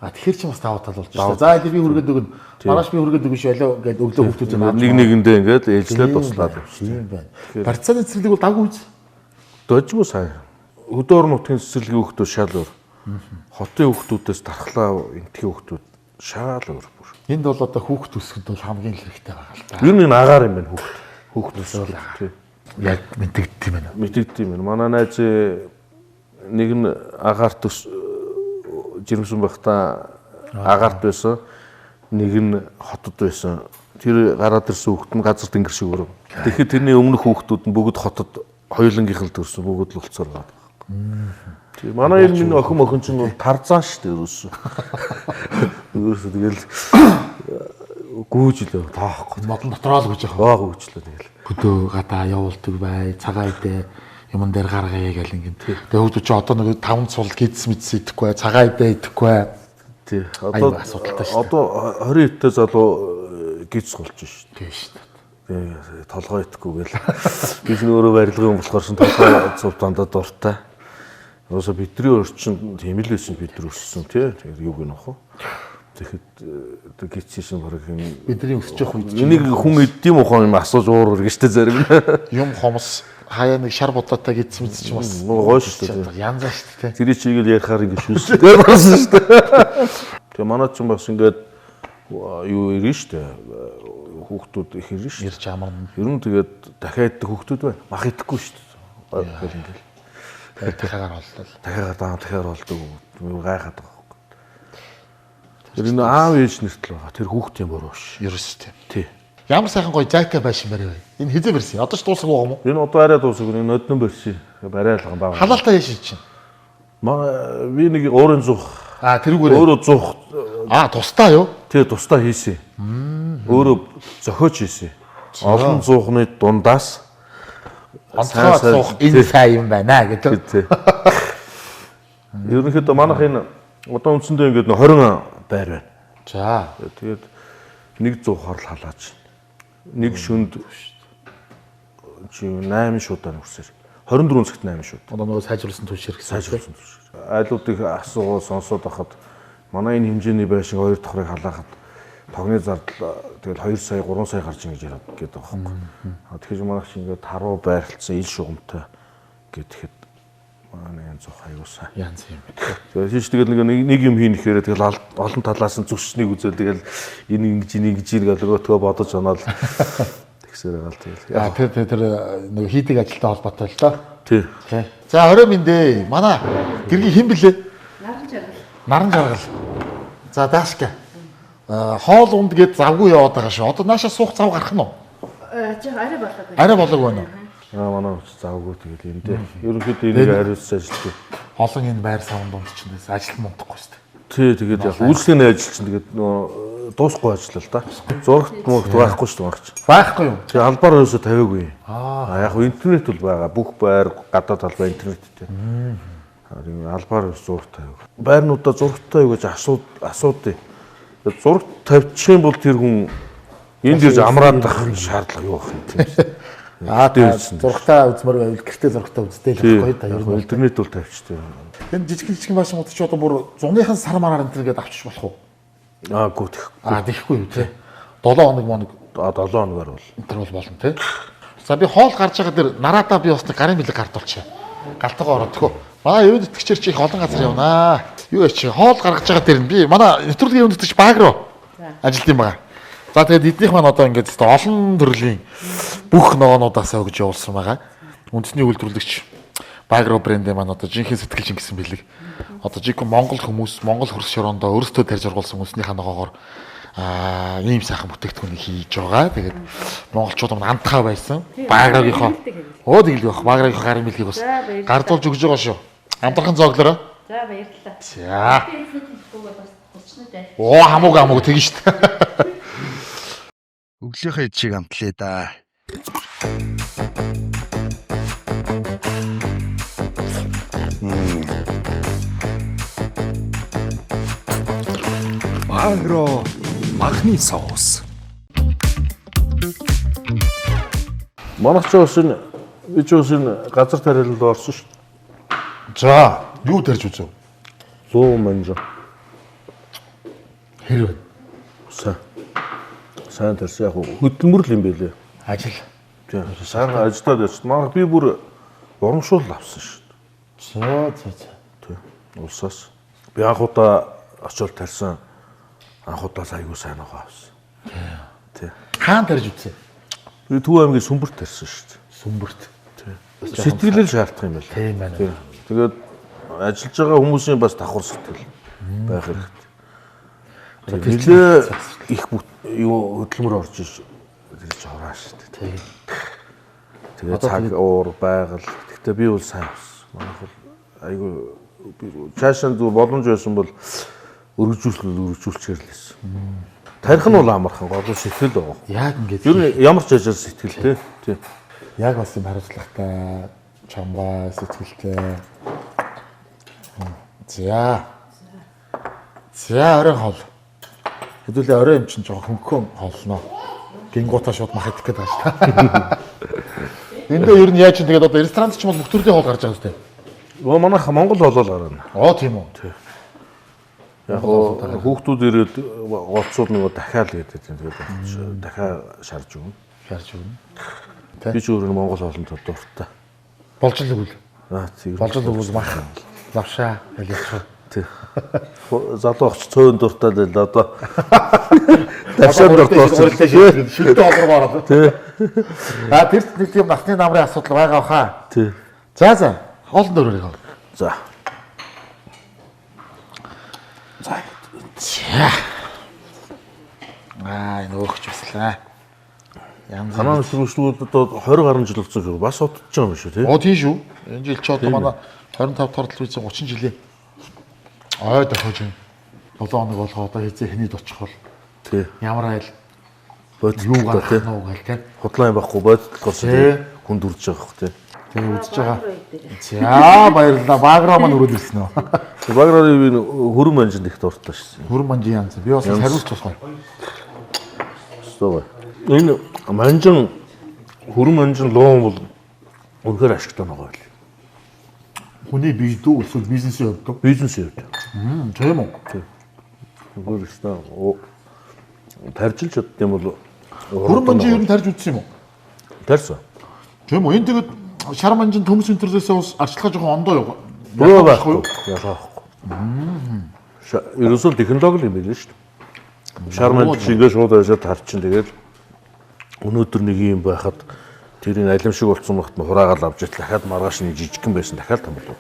Тэгэхээр чи бас даваа тал болж байна. За би хүргээд өгнө. Маргааш би хүргээд өгнө шүү аль гээд өглөө хүмүүстэй нэг нэгэндээ ингээд ээлжлээд туслаад юм байна. Барьцааны цэцэрлэг бол дагуу үз. Дожгүй сайн. Өдөр нутгийн цэцэрлэгийн хүмүүс шал өөр. Хотын хүмүүсээс дархлаа энтхийн хүмүүс шал өөр бүр. Энд бол одоо хүүхд өсгөхөд бол хамгийн хэрэгтэй байгаа л да. Ер нь агаар юм байна хүүхд өсгөх тий. Яг мэдэгддэг юм байна. Мэдэгддэг юм. Манай найз нэг нь агаарт жирэмсэн байхдаа агаарт байсан. Нэг нь хотод байсан. Тэр гараад ирсэн хүүхд нь газар тэнгэр шиг өрөө. Тэгэхэд тэрний өмнөх хүүхдүүд нь бүгд хотод хоёулангийнх л төрсөн бүгд л болцоор байгаа. Тийм манай энэ минь охин чинь бол тарзан шүү дээ ерөөсөө. Ерөөсөө тэгэл гүүжлээ таахгүй. Модон дотроо л гүйж байгаа. Гүүжлээ тэгэл. Хөдөө гадаа явуулдаг бай, цагаан идэ юмн дээр гаргая гэл ингэн. Тэгээ хөөд чи одоо нэг 5 цул гидс мэдс идэхгүй, цагаан идэ идэхгүй. Тий. Одоо асуудалтай шүү. Одоо 20 эдтэй залуу гидс болж шүү. Тийм шүү. Тэгээ толгой идэхгүй гэл. Би ч өөрөө барилгын юм болохоор шин толгой цув дандаа дуртай. Өсө бидний орчинд тийм л байсан бид нар өссөн тий. Тэгээд юу гэнэ ах вэ? Тэгэхэд гидсийн бараг юм бидний өсөж явах үед энийг хүн эддэм ухаан юм асууж уурах гэжтэй зарим. Юм хомс хаяа нэг шар бодоотой гидс мэдс ч бас гоё шүү дээ. Янзаа шүү дээ. Тэрийг чигээл ярихаар ингэ шүүстэй болсон шүү дээ. Тэгээ манай ч бас ингээд юу ирнэ шүү дээ. Хүүхдүүд их ирнэ шүү. Ирж амарна. Ер нь тэгээд дахиад хүүхдүүд байна. Мах идэхгүй шүү дээ. Гол ингээл. Дахиагаар боллоо. Дахиагаар болдог. Гайхаад байгаа. Тэр энэ аав ээж нэрт л байгаа. Тэр хүүхдийн буруу ш. Ерөөс тийм. Тий. Ямар сайхан гоё жака байшин барай. Энэ хизээ барьсан. Одоо ч дуусах байгаа юм уу? Энэ одоо арай дуусах. Энэ өднөн барьсан. Барай алган баа. Халаалтаа яшиж чинь. Би нэг уурын зух. Тэрүүгээр. Өөрөө зух. Тусдаа юу? Тий, тусдаа хийсэн. Өөрөө зохиож хийсэн. олон зуухны дундаас онцгой суух энэ сайн юм байна гэдэг. Ерөнхийдөө манайх энэ одоо үндсэндээ ингээд 20 байр байна. За. Тэгээд 100 хорл халаач. Нэг шүнд 8 шуудаар үрсээр 24 цагт 8 шууд. Одоо нөгөө сайжруулсан түлшэр гэсэн. Сайжруулсан түлшэр. Айлуудыг асуугаад сонсоод байхад манай энэ хэмжээний байшин 2 давхрыг халаахад тогны зардал тэгэл 2 сая 3 сая гарч ийн гэж яриад гээд байгаа байхгүй. Тэгэхээр манайх чи ингээд таруу байрлалцсан ил шугамтай гэхэд манай янз бүх аюусаа. Янз юм. Тэгээд тийч тэгэл нэг юм хийхээр тэгэл олон талаас нь зүсчнийг үзэл тэгэл энэ ингэж гэл өөртөө бодож оноод тэгсээр байгаа л тэгэл. Тэр нэг хийдэг ажилтай холбоотой л доо. Тий. За орой минь дээ. Манай гэргийн хэн блэ? Наран жаргал. За даашка. Хоол унд гээд завгүй яваад байгаа шүү. Одоо наашаа суух зав гарах нь уу? Арай болоо. Арай болоог байна уу? Манай завгүй тэгэл юм дээ. Ерөнхийдөө энийг хариуцсан ажилтдаг. Олон энэ байр савн дунд ч гэсэн ажил мундахгүй шүү дээ. Тий, тэгээд яг үйлчлэгийн ажил чинь тэгээд дуусахгүй ажиллаа л да. Зурагт мөрөгт байхгүй шүү дээ. Байхгүй юу? Тэгээ албаар өсө тавиагүй. Яг интернет бол байгаа. Бүх байр гадаад талбай интернеттэй. Албаар зураг тавиагүй. Байрнуудаа зурагтай юу гэж асуудыг. Зураг тавьчих юм бол тэр хүн энд ирж амраад байх шаардлага юу байх юм. Зурагтаа үзмэр байвал гэртээ зурагтаа үзтэй л байхгүй да. Ер нь интернет бол тавьчихсан. энэ жижиг машинууд ч одоо бүр 100-ын сар мараар энэ гээд авчиж болох уу? Гүү техгүй. Тэхгүй юу те. 7 хоног моног 7 хоногор бол. энэ бол болно те. За би хоол гарч байгаа дээр нараадаа би бас гарын бэлэг гардуулчих. Галтайгаа ороод төхөө. Манай өвд итгэгчээр чи их олон газар явнаа. Юу яач хоол гаргаж байгаа дээр нь би манай нэвтрүүлгийн өвд итгэгч баг руу ажилт юм байгаа. За тэгээд эднийх маань одоо ингээд олон төрлийн бүх ногоонуудаас өгж явуулсан байгаа. Үндэсний үйлдвэрлэгч Багро брэндээ маань одоо жинхэнэ сэтгэлж ингэсэн бэлэг. Одоо жинхэнэ Монгол хүмүүс, Монгол хөрс шороондоо өөрсдөө тарьж ургуулсан үндэснийхээ ногоогоор ийм сайхан бүтээгдэхүүнийг хийж байгаа. Тэгээд монголчууд маань андхаа байсан. Багрогийнхоо тэгэл байх. Багрогийнхоо гарын бэлгийг бас гардуулж өгж байгаа шүү. Амдархан зоглороо. За баярлалаа. За. Оо хамаагүй тэгэн шүү дээ. Өглөөхөө чиг амтлаа да. Багро махны соус. Манайх ч бас энэ би ч бас энэ газар тариаланд орсон шүү. За, юу тарьж үзв? 100 манжа. Хэрвээ сайн тарьсан яг хөдөлмөр л юм байлээ. ажил. Тийм. Сайн ажиллаад байсан. Манайх би бүр урамшуул авсан шүү. За. Тийм. Улсаас би анхудаа очиод тарьсан. Анхудаас аягүй сайн байгаа авсан. Тийм. Хаан тарьж үзье. Би Төв аймгийн Сүмбэрт тарьсан шүү. Сүмбэрт. Тийм. Сэтгэлэл шаардах юм байна. Тийм байна. Тэгээд ажиллаж байгаа хүмүүсийн бас давхар сэтгэл байх хэрэгтэй. Нилээ их юу хөдөлмөр орж иж тэр жороо шүү дээ. Тийм. Тэгээд цаг уур байгаль. Гэхдээ би бол сайн авсан. Манайх бол айгүй цаашаа зүр боломж байсан бол өргөжүүлчихээр л байсан. Тарих нь бол амархан гол сэтгэл байгаа. Яг ингэж. Ер нь ямар ч ажил сэтгэл тий. Яг бас юм хариуцлагатай, чамбаа, сэтгэлтэй. За орой хоол. Хэдүүлээ орой юм чинь жоохон хөнгөн хоолноо. Гингуудаа шууд мах идэх гэдэг байна. Эндээ ер нь яаж чинь тэгээд одоо ресторант ч юм бол бүх төрлийн хоол гарч байгаа үстэй. Манайх Монгол болол гарна. Тийм үү. Яг хүүхдүүд ирээд голцуул нөгөө дахиад гэдэг юм. Тэгээд дахиад шарж өгнө. Би ч өөрөө Монгол хоолнд дуртай. Болж л өгвөл. Тийм. Болж л өгвөл мах. Лавшаа ялчих. Тийм. Залуу огч цөөн дуртай л одоо. Тавшаан дуртай. Шилдэг олгоор ороод. Тийм. Тэр нэг юм насны намрын асуудал байгаа баха. Тийм. За. Хоолн дөрөөр хоол. За. Энэ өөхч баслаа. Янз Манай сүрүүшнүүд одоо 20 гаруй жил болсон шүү. Бас удаж байгаа юм шүү тий. Тийм шүү. Энэ жил ч одоо манай 25 тортол үйсэн 30 жилийн. Дохож байна. 7 хоног болгоо одоо хэзээ хэний очих бол. Тий. Ямар айл бодит Юу та тий. гарах нь гэл тий. Худлаа юм байхгүй бодит болохоор тий. Хүн дүрж байгаа хөх тий. Тэгээ үзэж байгаа. За баярлалаа. Баграа маань өрөөлсөн үү? Баграрын хөрөн манжинд их дуртай шээ. Хөрөн манжин янз. Би бас хариулж тусгай. Стовой. Энэ манжин хөрөн манжин луун бол үнэхээр ашигтай байгаа байл. Хүний бие дүү эсвэл бизнесийн хувьд Бизнесийн хувьд. тийм үү? Зүгээр өстой таржилж чадд юм бол Хөрөн манжин ер нь тарж үзсэн юм уу? тарсан. Тийм үү? Энэ тэгээд шар манжин төмс интернетээс бас арчилгаа жоохон ондоо юу? Бөө байхгүй. Ясаахгүй. Ерөөсөө технологи юм байна шүү дээ. Шар манжин шиг ингээд шууд ажаад тарчин тэгээд өнөөдөр нэг юм байхад тэрийн алим шиг болсон багт нь хураагаал авч ижил дахиад маргааш нь жижигхэн байсан дахиад том болов.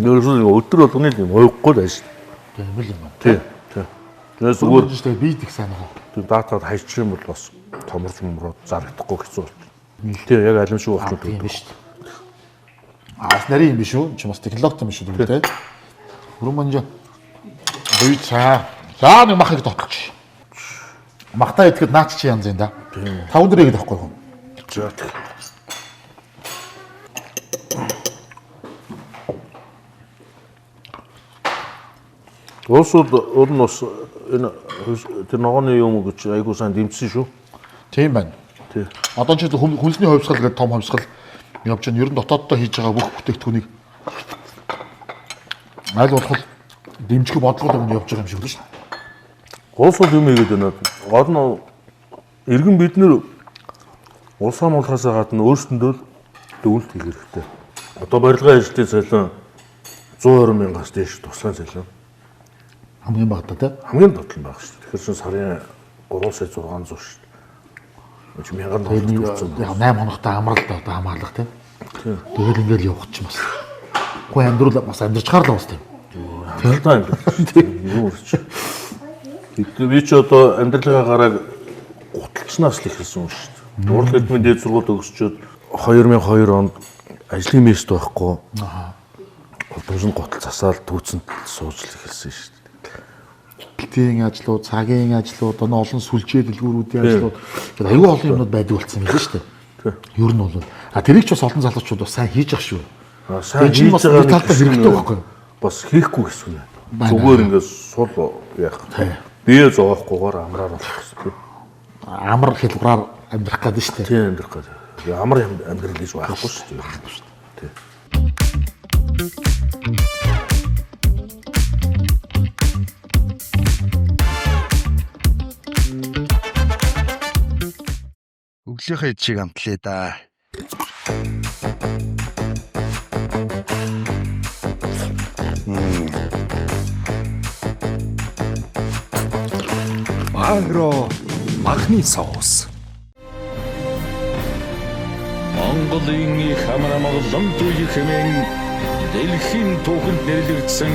Ерөөсөө өдөр болгоны юм уйггүй байж. Тийм л юм. Тий. Тэгээс Зүгээр зүгээр ч тийм бие их сайн аа. тийм датад хайчих юм бол бас томорч мөрөд зарагдахгүй хэцүү бол. Тий яг алим шиг болсон Тийм биш үү? Аас нарийн юм биш үү? Чи бас технологи юм биш үү тийм. Хөрөн манжин. Бие цаа. За нэг махыг дотгоч. Махтаа идэхэд наач чи янз юм да. 5 дөрийг авахгүй юу? За. Осод орнос энэ тэр ногооны юм гэж айгуу сайн дэмжсэн шүү. Тийм байна. Тий. Одоо ч хүнсний хувьсгал гэдэг том хувьсгал явж байгаа. Ер нь дотооддоо хийж байгаа бүх бүтээгдэхүүнийг аль болох дэмжих бодлого өгнө явж байгаа юм шиг л шүү. Осод юм игээд байна. Орно иргэн бид нэр улс амуулахаас гадна өөрсөндөө дөвлөлт хийх хэрэгтэй. Одоо барилгын ажилтны цалин 120 мянгаас дээш туслахын цалин Хамгийн багтаа тий. хамгийн дотлон байх шүү. Тэгэхээр чинь сарын 3 сая 600 шүү. Өч мянган доллар. Яг 8 хоногтой амралт одоо хамгаалах тий. Тэгэл ингээл явах ч юм бас. Хөө амьдрал бас амьдарч гарлаа бас тийм. Талтай юм. Юу ч. Би ч одоо амьдралынхаа гарааг гуталцснаас л ихсэн шүү. Дурлал эдмийн дээд сургууль төгсчөөд 2002 онд ажлын мест байхгүй. Удамшин готл засаал түүцэнд сууж л эхэлсэн шүү. Гэлтийн ажлууд, цагийн ажлууд, одоо олон сүлжээ дэлгүүрүүдийн ажлууд гэдэг аюул олон юмнууд байдаг болсон юм байна шүү дээ. Ер нь бол тэрийг ч бас олон залуучууд бас сайн хийж ах шүү. Сайн хийж байгаа талтай хэрэгтэй байхгүй юу? Бас хийхгүй гэсэн юм. Зүгээр ингээд сул яах. Бие зоохгүйгээр амраар болох гэсэн. Амар хэлбэрээр амьдрах гэдэг шүү дээ. Тийм амьдрах гэдэг. Амар амьдрал гэж байхгүй шүү дээ. Тийм. Өглөөхөө чиг амтлаа да. Агро махны соус. Монголын их хамаамаглан туй хэмээн дэлхийн түүхэнд нэрлэгдсэн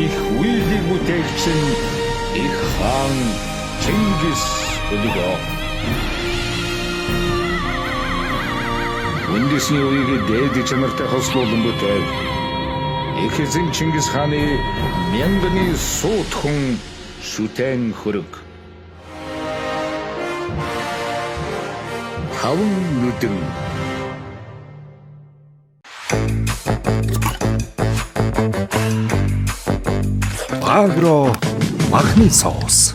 их үеийн бүтээгч их хаан Чингис өлгөө. Үндэсний үеийг дээд чанартай хослуулан бүтээл их эзэн Чингис хааны мянганы суут хүн шүтэн хөрөг. Хавн нүдэн Агро махны соус.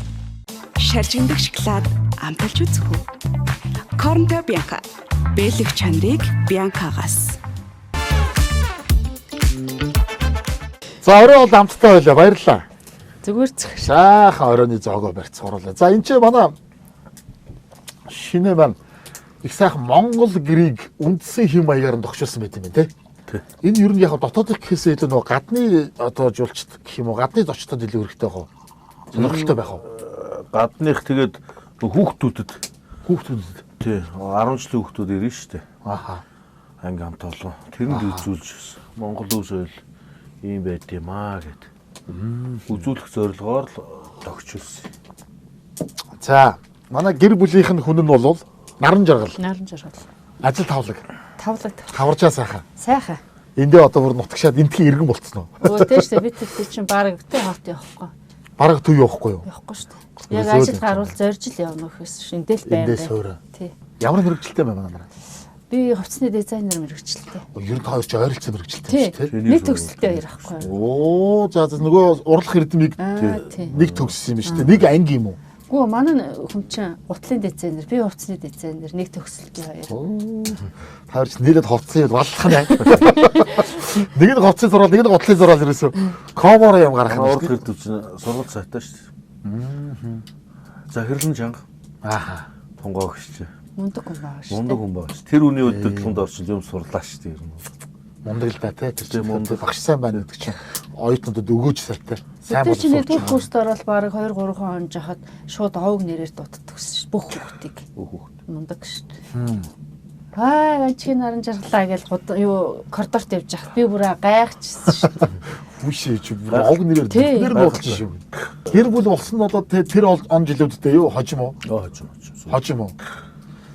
Шаржигдах шоколад амталж үзэх үү? Корнто Бьянка. Бэлэг чанарыг Бьянкагаас. За орой бол амттай байлаа. Баярлалаа. Зүгээр зөх. Сайхан оройны зоогоо барьц суруулаа. За энэ ч манай шинэ маань их сайхан Монгол гэрийг үндсэн хэм маягаар нь тогшуулсан байт юм байна те. Энэ ер нь яг дотоодох гэхээсээ илүү нөгөө гадны одоо жуулчд гэх юм уу гадны зочдод илүү хэрэгтэй байх уу? Сонирхолтой байх уу? Гадных тэгээд хүүхдүүдэд тий 10 жилийн хүүхдүүд ирнэ шүү дээ. Аха. Анги хамт олон. Тэрэнд үзүүлж Монгол үе соёл ийм байт юм аа гэд. Үзүүлэх зорилгоор л тогтчихсон. За манай гэр бүлийнх нь хүн нь бол наран жаргал, Наран жаргал. ажил тавлаг, Тавлаг. хаварчаа сайхан. Сайхан. Эндээ одоо бүр нутагшаад энтхийн иргэн болцсон уу? Өө тийш бид чинь баг өтөө хавт явахгүй. бараг төв явахгүй юу? Явахгүй шүү дээ. Яг Өсөөл ажил гарвал зорж л явна гэхээс шиндэл байна. Эндээс өөрөө. Тий. Ямар мэрэгчлээ байна манай? Би хувцсны дизайнер мэрэгчлээ. Ер нь хоёр ч ойролцоо мэрэгчлээ Тий. шүү дээ. Нэг төгсөлтэй хоёр ахгүй юу? Оо за нөгөө урлах эрдэмийг Тий. нэг төгссөн юм шүү дээ. Нэг анги юм уу? Гүү манай хүн чинь гутлын дизайнер, би хувцсны дизайнер, нэг төгсөлтэй хоёр. Таарч нийлээд хувцсыг баллах нь. Нэг нь хувцсыг зурвал, нэг нь гутлын зурвал ерөөсөө комор юм гарах юм Урд шүү дээ. хэрдв чинь сургууль сайтай шүү дээ. Захирлан чанга Ааха. тунгоо гიშч. Мундаг хүн байгаа шүү. Мундаг хүн байгаа шүү. Тэр үний өдөртлөнд орчин юм сурлаа шүү дээ. Мундаг л да тий. Тэр чинь мундаг багш сайн байна гэдэг чинь оюутнуудад өгөөж сайтай. Сайн Тэр чинь боловсруулж нэгдүгээр байгаа. курст ороод баг 2 3 хон жахад шууд овог нэрээр дутдаг шүү. Бүх хүүхдийг мундаг шүү. Ачгийн наран жаргалаа гэж юу коридорт явж хахад би бүрээ гайхчихсан шүү. Бүшээ чи овг нэрээр Тий. нэр болж шүү. Гэр бүл болсон нь одоо тэр он жилүүдтэй юу хожим уу? Хожим уу?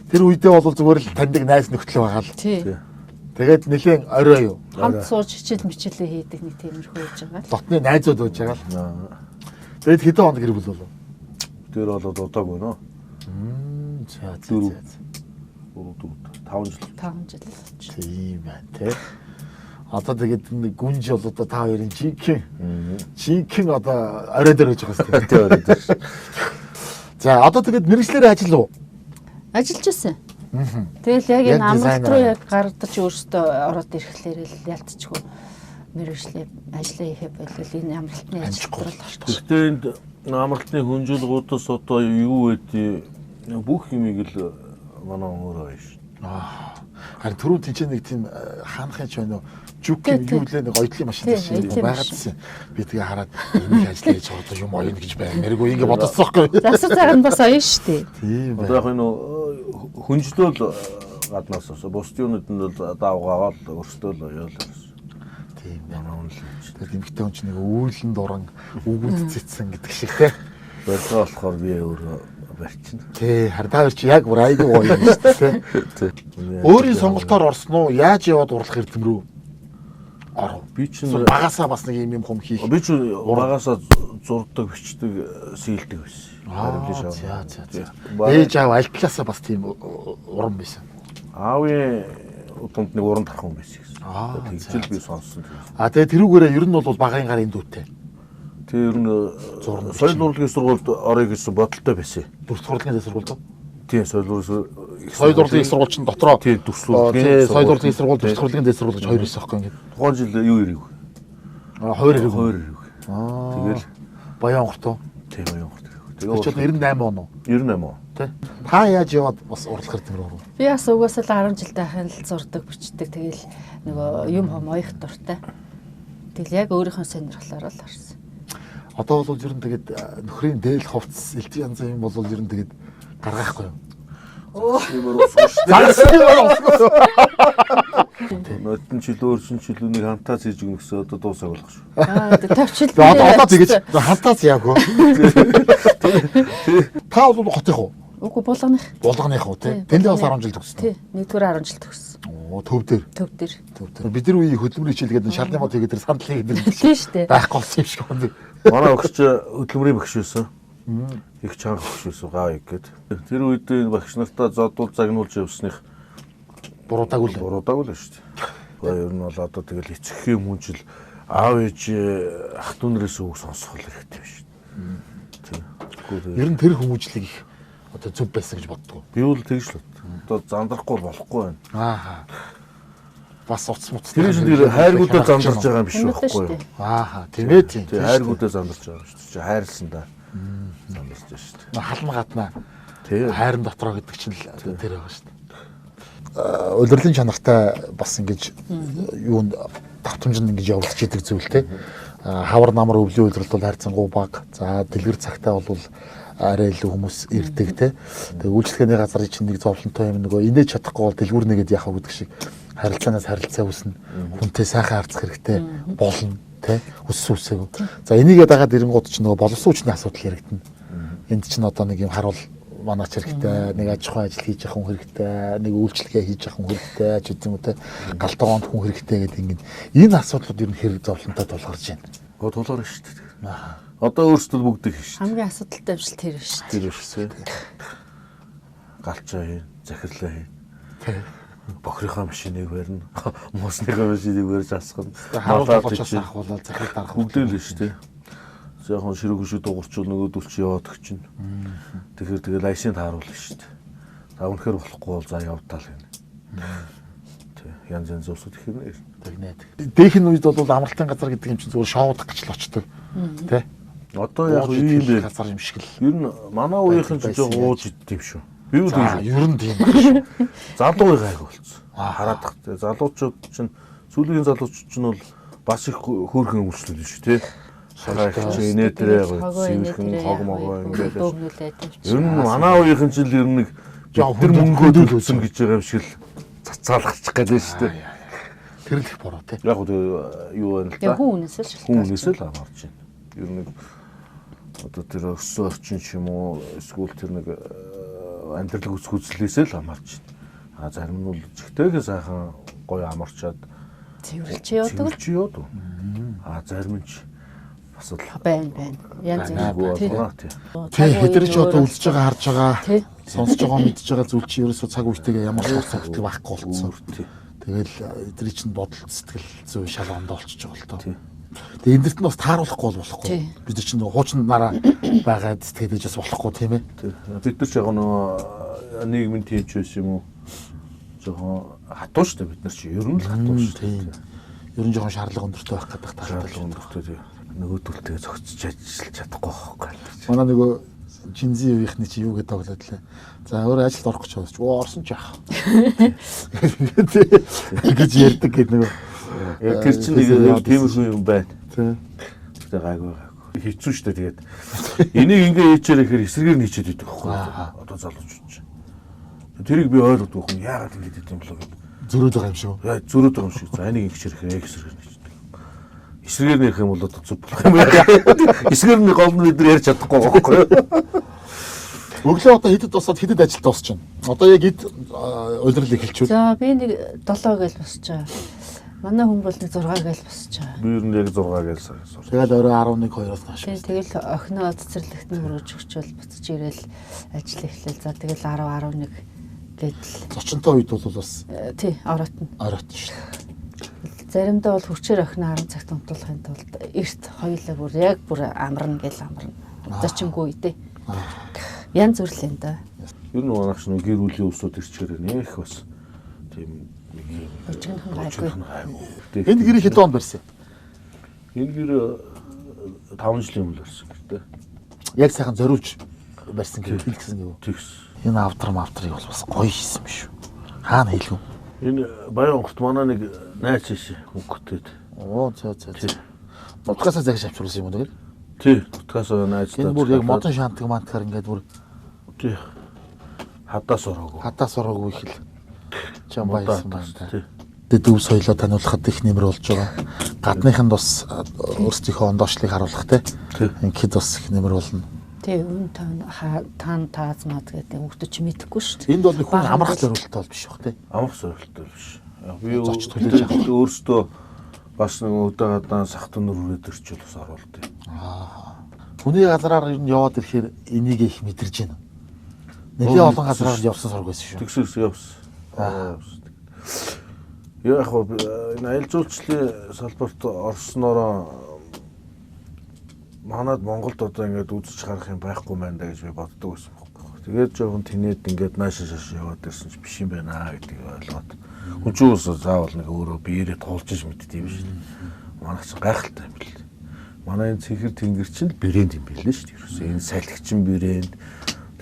Тэр үедээ бол зүгээр л таньдаг найз нөхдөд байгаа л. Тий. Тэгээд нэлээд орой юу? Хамт сууж хичээл мичээлээ хийдэг нэг тиймэрхүү байж байгаа. Дотны найзууд байж байгаа л. Тэгээд хэдэн хонд гэр бүл болов? Тэр бол удааг байна. За Дөрөв. 5 жил. 5 жил болж. Тийм байна те. Одоо тэгээд нэг гүнж бол одоо та хоёрын жинхэнэ одоо орой дээр байж байгаа Тэ орой дээр. За одоо тэгээд мэрэгчлэрээ ажил уу? Ажиллаж байсан. Тэгэл яг Яг энэ амралт дизайнер. руу яг гардаж өөртөө ороод ирэхлээр л ялцчихгүй мэрэгчлээ ажиллаа хийхэ болол энэ амралтны ажил руу орчих. Гэхдээ энд амралтны хүнжүүлгүүдээс одоо юу байдгийг бүх юмыг л манай өөрөө байна шүү. Харин түрүү тэнцэн нэг тийм хаанхын ч байна уу? Жүк юу лээ нэг ойдлын машин Тий, шиг ойдлын байгаадсэн. Би тэгээ хараад энэ ажил хийж одоо юм оёно гэж байна. Мэргүй ингэ бодоцсон байхгүй. Засаг цагаан бас оён шүү дээ. Тийм Одоо яг энэ хүнжлөл гаднаас бусд юмнууд нь бол давгаагаад өөртөө л яалаа. Тийм байна. Тэгээд эмгтэй хүн чинь нэг үйлэн дуран үгүүд цэцсэн гэдэг шиг те. Барьгаа болохоор би өөрөө барьчихна. Тий, харин та хоёр чи яг бүр айгүй гоё юм шүү дээ. Өөрийн сонголтоор орсон уу? Яаж яваад урлах эрдэм рүү? Оров. Би чинь Багасаа бас нэг юм хүм хийх. би чинь угаагасаа зурдаг, бичдэг, сийлдэг байсан. За. Ээж аав аль талаасаа бас тийм уран байсан. Аавын удамд нэг уран тархан байсан гэсэн. Аа, Тэгжэл би сонссон. Тэгээ тэрүүгээрээ ер нь бол багын гарын дүүтэй. Тэр нь соёл урлагийн сургуульд орё гэсэн бодолтой байсан. Дүрс хурлын сургуульд. Тийм соёл Соёл урлагийн сургууль чинь дотроо. тийм Тий, төсвөрийн соёл урлагийн сургууль, дүрс хурлын сургууль гэж хоёр байсан байхгүй ингээд. тухайн жил юу ирэх вэ? Хоёр хэрэг. Тэгэл Баян онгортоо. тийм юм гот. Тэр чинь 98 он уу? 98 он. Тий. Та яаж яваад бас урлах эрдэм рүү оров? Би бас угаасаа л 10 жилдээ хань л зурдаг, бичдэг. Тэгэл нөгөө юм хом оёх дуртай. Тэгэл яг өөрийнхөө сонирхлоор л орсон. Одоо бол ер нь тэгээд нөхрийн дээл хувцс элдв янзын юм бол ер нь тэгээд гаргаахгүй юу? Тиймэр усгүй шүү. Нотон чил өөрсөн чилүүнийг хамтаа хийж өгнөсөө одоо дуусаа болох шүү. Тавчил. Одоо тэгэж хантаас яг уу. Та бол хотынх уу? Үгүй болгоных. Болгоных уу тий? Тэнлээ бас 10 жил төгссөн. Тий, нэгдүгээр 10 жил төгссөн. Оо төв дээр. Төв дээр. Бидний үеийн хөдөлмөрийн хичээлгээд шалны мод хийгээд санал хийгээд Тийм шүү дээ. байхгүй болсон юм шиг байна. Манай багш хөдөлмөрийн багш байсан. Их чанга багш байсан гав гээд. Тэр үед энэ багш нартаа зодуул загнуулж явсных Буруудаг үл. буруудаг л шүү дээ. Ер нь бол одоо тэгэл эцэг юм хүн жил аав ээж ах дүүнэрээс үг сонсох хэрэгтэй биш. Ер нь тэр хүмүүжлэг их одоо зөв байсан гэж боддог. Би бол тэгж л одоо зандрахгүй болохгүй байна. Ааха. Бас уц муц. Тэр чинь тэр хайргуудаа зандарч байгаа юм биш байхгүй юу? Ааха, тийм ээ тийм. Тэр хайргуудаа зандарч байгаа юм шүү дээ. Хайрлсан да. Зандарч байгаа шүү дээ. Хална гаднаа Тийм. хайрын дотроо гэдэг чинь л тэр байгаа шүү дээ. Улирлын чанартай бас ингэж юунд давтамжинд ингэж явуулж идэг зүйл те. Хавар намар өвлийн улиралд бол хайрцангуй баг. За дэлгэр цагтаа бол арай илүү хүмүүс ирдэг те. Тэгээ үйлчлэгээний газрын чинь нэг зовлонтой юм нөгөө инээж чадахгүй бол дэлгүүр нэгэд яхаа гэдэг шиг харилцаанаас харилцаа үүснэ. Хүнтэй сайхан харьцах хэрэгтэй болно те. Өссөн үсээгөө. За энийгээ дагаад ирэнгууд чинь нөгөө боловсон хүчний асуудал яригдана. Энд чинь одоо нэг юм харуул манаач хэрэгтэй, нэг аж ахуйн ажил хийж явах хүн хэрэгтэй, нэг үйлчлэгээ хийж явах хүн хэрэгтэй, ч үгүй юм те. Галтгоонд хүн хэрэгтэй гэдэг ингээд энэ асуудлууд ер нь хэрэг зовлонтой тулгарч байна. Тулгаар шүү дээ. Одоо өөрсдөө бүгд их шүү. Хамгийн асуудалтай юм шил тэр биш. Тэр шүү. Галчаа хийн, захирлаа хийн. Бохрийнхаа машиныг барина. Мосныхаа машиныг барьж асгана. Харуулж очоос ахуулаад захирал дарах бүгдээ л шүү дээ. Заахан ширүүг шүү дуурчул нөгөөдөл чи яваад өгчин. Тэгэхээр тэгээ лайсент хааруулна шүү дээ. Та үнэхээр болохгүй бол за явтаа л гэнэ. Тэг. Янз янз усуд их нэ. тэгнэ. Дээхэн үед бол амралтын газар гэдэг юм чинь зүгээр шоудах гэж л очдог. Тэ? Одоо яг ийм л газар юм шиг л. ер нь манай үеийнхэн ч жоо ууж иддэм шүү. Би юу За, гэж ер нь тийм шүү. залуу гайг болсон. Хараад тах. Залуучууд чинь сүүлийн залуучууд чинь бол бас их хөөрхөн өмчлөл шүү тий. Шарах чи инээдрээ сивэрхэн хог могоо ингээд. Ер нь манай үеийнхэн чинь ер нь нэг тэр мөнгөө төлсөн гэж байгаа юм шиг л цацаалгачих гэдэг шүү дээ. Тэр л их буруу тий. Яг уу юу байна л Тэгээ да. хүн үнэсээ л шалтгаалж. Хүн үнээсээ л хамаарч байна. Ер нь одоо тэр өссөн орчин ч юм уу эсвэл тэр нэг амьдрал үзлээсээ л хамаарч байна. Зарим нь бол зэгтэйгээ сайхан гоё амарчаад Цэвэрлж явдаг. чи яод. Зарим нь ч бас л байна. Янз бүр. тий. Тий, хэдэрч одоо үлдэж байгаа харж байгаа. Тий. Сонсож байгаа мэдж байгаа зүйл чи ерөөсөө цаг үетэйгээ ямар ч холбоотой байхгүй болцсон. Тий. Тэгэл эдний чинь бодол сэтгэл зүй шал ондоо болчихж байгаа л тоо. Тэгээ эндэрт нь бас тааруулахгүй бол болохгүй. Бид чинь хуучин нараа байгаад тэгээд дэжээс болохгүй тийм ээ. Бид нар ч яг нөгөө нийгмийн төвч байсан юм уу? Жохон хатуу шүү дээ бид нар чи ер нь л хатуу шүү. Тийм. Ер нь жоохон шаардлага өндөртэй байх гэдэг Шаардлага өндөртэй тий. Нөгөөдөлтөө зогсож ажиллаж чадахгүй байхгүй. Манай нөгөө Чинзи үеийнхний чи юу гэдэг тоглоод лээ. За өөрөө ажилд орох гэж байна ч орсон ч яах. Гэж ярьдаг гэдэг нөгөө. Тэр чинь нэг тиймэрхүү юм байна. Тийм. Тэ гайгүй. Хэцүү шүү дээ тэгээд. Энийг ингээ ээчээр ихээр эсрэгээр нийчээд идэх байхгүй. Одоо залуучууд чинь. Тэрийг би ойлгодгүй хүн яагаад ингэж идэв юм болоо гэдэг. Зөрөөд байгаа юм шүү. Яа зөрөөд байгаа юм шиг. За энийг ингэчээр ихээр эсрэгээр нийчдэг. Эсрэгээр нэх юм бол одоо зүг болох юм байна. Эсрэгээр нь гол нь бид нар ярьж чадахгүй байхгүй. Өглөө одоо хэдэд босоод хэдэд ажилд дуусч байна. Одоо яг эд улирал эхэлчихвэл. За би нэг 7 гээл босч байгаа. Манай хүн бол нэг 6 гээл босч байгаа. Би ер нь яг 6 гээл сар. Тэгээд өөрөө 11 2-оос нааш. Тэгэл охиноо цэцэрлэгт нь өрөөж өгчөөл буцаж ирээл ажил эхлэв. За тэгэл 10 11 гэдэл. Зочинтой үед бол бас Тий, оройтно. оройтно шүү. Заримдаа бол хүчээр охин 10 цагт унтуулахын тулд эрт хоёулаа бүр яг бүр амарна гэл амарна. Зочингүй үедээ. Янз бүр л энэ да. Ер нь манайх нэг гэр бүлийн усуд ирчихээр нэх бас тийм нэг юм. Өчгөн гайгүй. Энэ гэрийг хэдэн онд барьсан? Энэ гэр 5 жилийн өмнө барьсан гэдэг. Яг сайхан зориулж барьсан хэлсэн гэв. Тэгс. Энэ авдрыг бол бас гоё хийсэн юм шүү. Хаана хэлгэн? Энэ баян онгорт манай нэг найз шишээ хөнгөтөд. Оо зөө. Нутгасаа захиж авчруулсан юм уу тэгэл? Тий, нутгаас найзтай. Энэ бүр яг модон шантаг мантгаар ингээд бүр тий. Хадаас ороогүй. хадаас ороогүй их л чам баясан байна та. Тий. Төв соёлоо таниулахад их нэмэр болж байгаа. Гадныханд бас өөрсдийнхөө ондоочлыг харуулах те. Ингээд бас их нэмэр болно. Тий, үн таан тааз мад гэдэг өгдөж мэдэхгүй шүү дээ. Энд бол нэг хүн амрах зорилттой бол биш бах те. Амх зорилттой биш. Би Зоч төлөж явах. өөртөө бас нэг өдөө гадаа сахтан нүрээд ирчихвэл бас оруулдаг. Хүний газраар ер нь яваад ирэхээр энийг их мэдэрж байна. Нэлийн олон газраар явсан сург байсан шүү. Тэгсээс явсан. Яг энэ аялал жуулчлалын салбарт орсноороо манад Монголд одоо ингээд үзэж харах юм байхгүй байна да гэж би боддог байсан байхгүй. Тэгээд жоохон тэнээд ингээд нааш яваад ирсэн ч биш юм байна гэдгийг ойлгоод. Хүчүүс заавал нэг өөрөө биеэрээ туулж иж мэддэг юм шүү дээ. Манайх ч гайхалтай юм бэл. Манай энэ цэнхэр тэнгэр чинь брэнд юм билээ шүү дээ. Ерөөсөө энэ салхичин брэнд.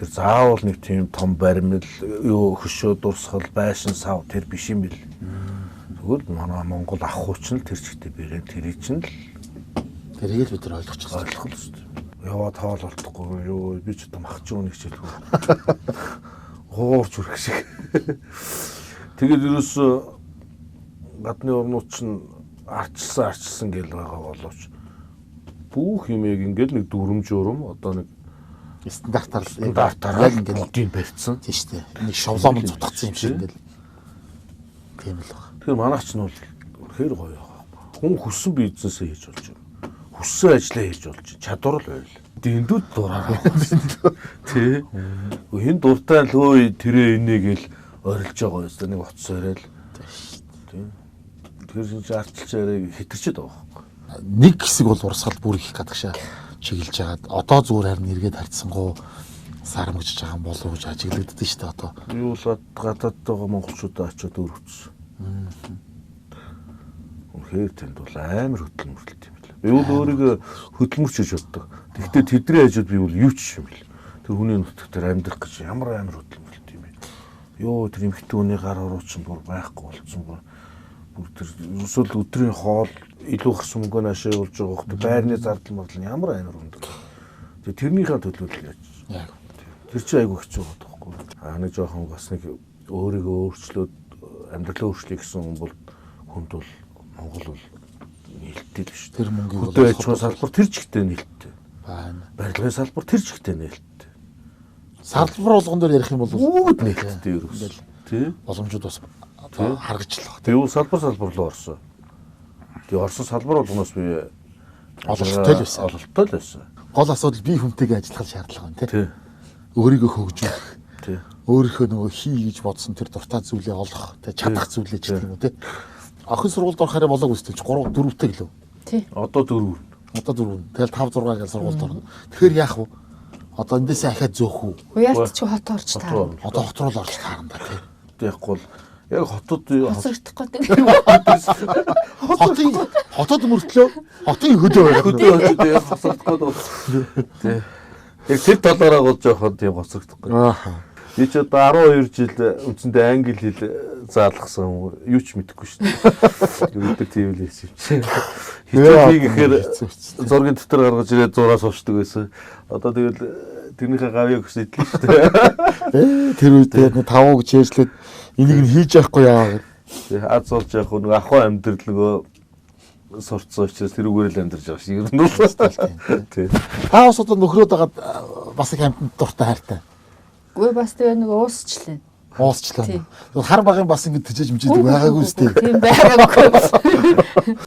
Тэр заавал нэг тийм том баримл юу хөшөө дурсгал байшин сав тэр биш юм бэл. Тэгвэл манай Монгол ах хууч нь тэр чигтээ брэнд тэрий чинь л тэрийг л бид нар ойлгочих хэрэгтэй. ойлгох хэрэгтэй. Яваад хоол болтохгүй юу би ч одоо махч юу нэг хичээлгүй. Хуурч үрэх шиг. Тэгээд ерөөсөө гадны орнууд чинь арчилсан гэл байгаа боловч бүх юм яг ингээд нэг дүрм журм одоо нэг Стандартаар яг ингээд бодгийн барьцсан. тийм шүү дээ. Нэг шовлоом цутгацсан юм шиг ингээд. Тийм л баг. Тэгэхээр манайч нь бол үнэхээр гоё байгаа. Хүн хүссэн бизнесээ хийж болж байна. хүссэн ажлаа хийж болж чадвар л байл. Дэндүүд дураа. Тэ. Хин дуртай л өө тэрэ инээ гэл орилж байгаа юм. Нэг утас өрөөл. Тэ. Тэр чинь арчилж арай хэтэрчээд байгаа байхгүй. Нэг хэсэг бол урсгал бүр их гадагшаа чиглэж хагаад одоо зүгээр харин эргээд харцсангуу сарамжиж байгаа юм болов уу гэж ажиглагддаг шүү дээ одоо. Юу л гадаад байгаа монголчуудаа очиод өрөвчсөн. Үнэхээр тэнд бол амар хөдөлмөрлөлт юм байна. Би бол өөрийгөө хөдөлмөрч гэж боддог. Гэхдээ тэдний хажууд би бол юу ч юм бэл. Тэр хүний нутагтэр амьдрах гэж ямар амар хөдөлмөрлөлт юм бэ. Йоо тэр эмхтэн хүний гар оруучин бүр байхгүй болцсон бүр. Бүр тэр өсөл өдрийн хоол илүү гарсан мөнгө наашаа болж байгаа хөөх байрны зардал марлал ямар амар өндөр. Тэгээ тэрнийхээ төлөвлөл яаж. Яг. Тэр чинь айгүй хэцүү байдаг байхгүй. Нэг жоохон бас нэг өөрийгөө өөрчлөөд амьдралаа өөрчлөе гэсэн хүн бол хүнд бол Монгол бол нээлттэй л шүү. Тэр мөнгийг бол хөдөө аж ахуйн салбар тэр чигтээ нээлттэй. байна. Барилгын салбар тэр чигтээ нээлттэй. Салбар болгон дээр ярих юм бол Үүд нээлттэй ерөөс. Тий. боломжууд бас одоо харгачлах. Би бол салбар руу орсон. Тэгээ орсон салбар болгоноос би Ололттой л байсан. Ололттой л байсан. Гол асуудал бие хүнтэйгээ ажиллах шаардлага байна тий. Тий. Өөрийгөө хөгжүүлэх. Тий. Өөрийнхөө нөгөө хий гэж бодсон тэр дуртай зүйлээ олох, тий чадах зүйлээ ч гэх юм уу тий. Охин сургуульд орохоор болоог үстэй 3 4-тэй гэлөө. Тий. Одоо 4. Одоо 4. Тэгэл 5 6 гэж сургуульд орно. Тэгэхээр яах вэ? Одоо эндээсээ ахаад зөөх үү? Уяалт ч хот орж таа. Одоо хот руу л орж таарна да тий. Тэгэхгүй бол яг хотод Хоцрогдох гэдэг. Хотод мөртлөө хотын хөдөө байх. хөдөө очиж яг хасагдах гээд тий. Яг тэр талаараа гол жоохон тийм гоцрогдохгүй. Ааха. Би ч одоо 12 жил үндсэндээ англи хэл заалгасан юу ч мэдэхгүй шүү дээ. Өөдөр тийм л байсан юм. Хичээлээ гэхээр зургийн дотор гаргаж ирээд зураа суучдаг байсан. Одоо тэгэл тэрнийхээ гавьяа өгсөн идлээ шүү дээ. Тэр үед яг 5 гэж ярьслаад энийг нь хийж яахгүй яа гэх. Аз сурч яг нэг ахуй амьдрал нөгөө сурцсан учраас тэрүүгээр л амьдарч байгаа шиг юм бол. Тий. Та бас одоо нөхрөөд байгаад бас их амьтанд дуртай хайртай. Гүй бас тэгээ нэг уусчлаа. Уусчлаа. Хар багын бас ингэ тижээж мжиж байгаагүй үстэй. Тийм байгаагүй.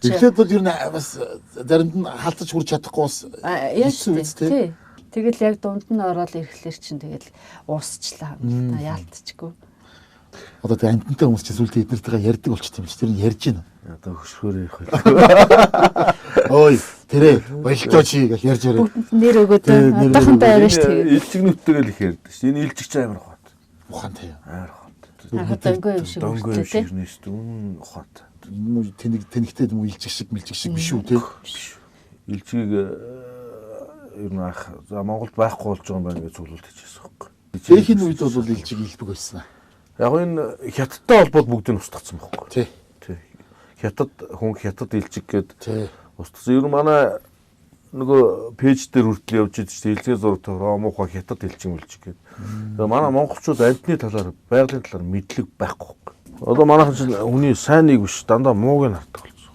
Тэгэхэд бол ер нь бас заримд нь халтаж хүрч чадахгүй бас Яаж тий. Тэгэл яг дунд нь ороод ирэхлээр чинь тэгэл уусчлаа. Яалтчгүй. Одоо тэг амьтантай хүмүүс ч сүлдээ эднэртэйгээ ярьдаг болчихсон юм чи тэр нь ярьж байна. Одоо хөшгөөр их байлаа. Ой тэрэ болчоо чи гэж ярьж яриа. Нэр өгөөд одоохондоо арай ш тэгээ. Илчигнүүдтэйгээ л их ярьдаг шүү. Энэ илчигч амар хот. Ухаантай юм. Амар хот. Дөнгөө юм шиг Дөнгөө үлдээ тий. шиг нэст үн хот. Тэнэгтэй юм уу илчих шиг мэлчих шиг биш үү те. Илчгийг ер нь ах за Монголд байхгүй болж байгаа юм байна гэж зөвлөлт хийжсэн байхгүй. Эхний үед бол илчиг илбэг байсан. Яг энэ хятадтай холбоод бүгдийг устгацсан байхгүй. Тий. Тий. Хятад илчиг гээд Тий. устгасан. Ер нь манай нөгөө пэйж дээр хүртэл явж идэж хэлцээ зураг тавраа муухай хятад илчиг гээд. Тэгээ манай монголчууд амьтны талаар байгалийн талаар мэдлэг байхгүй. Одоо манайхан чинь хүний сайныг биш дандаа мууг нь хардаг болсон.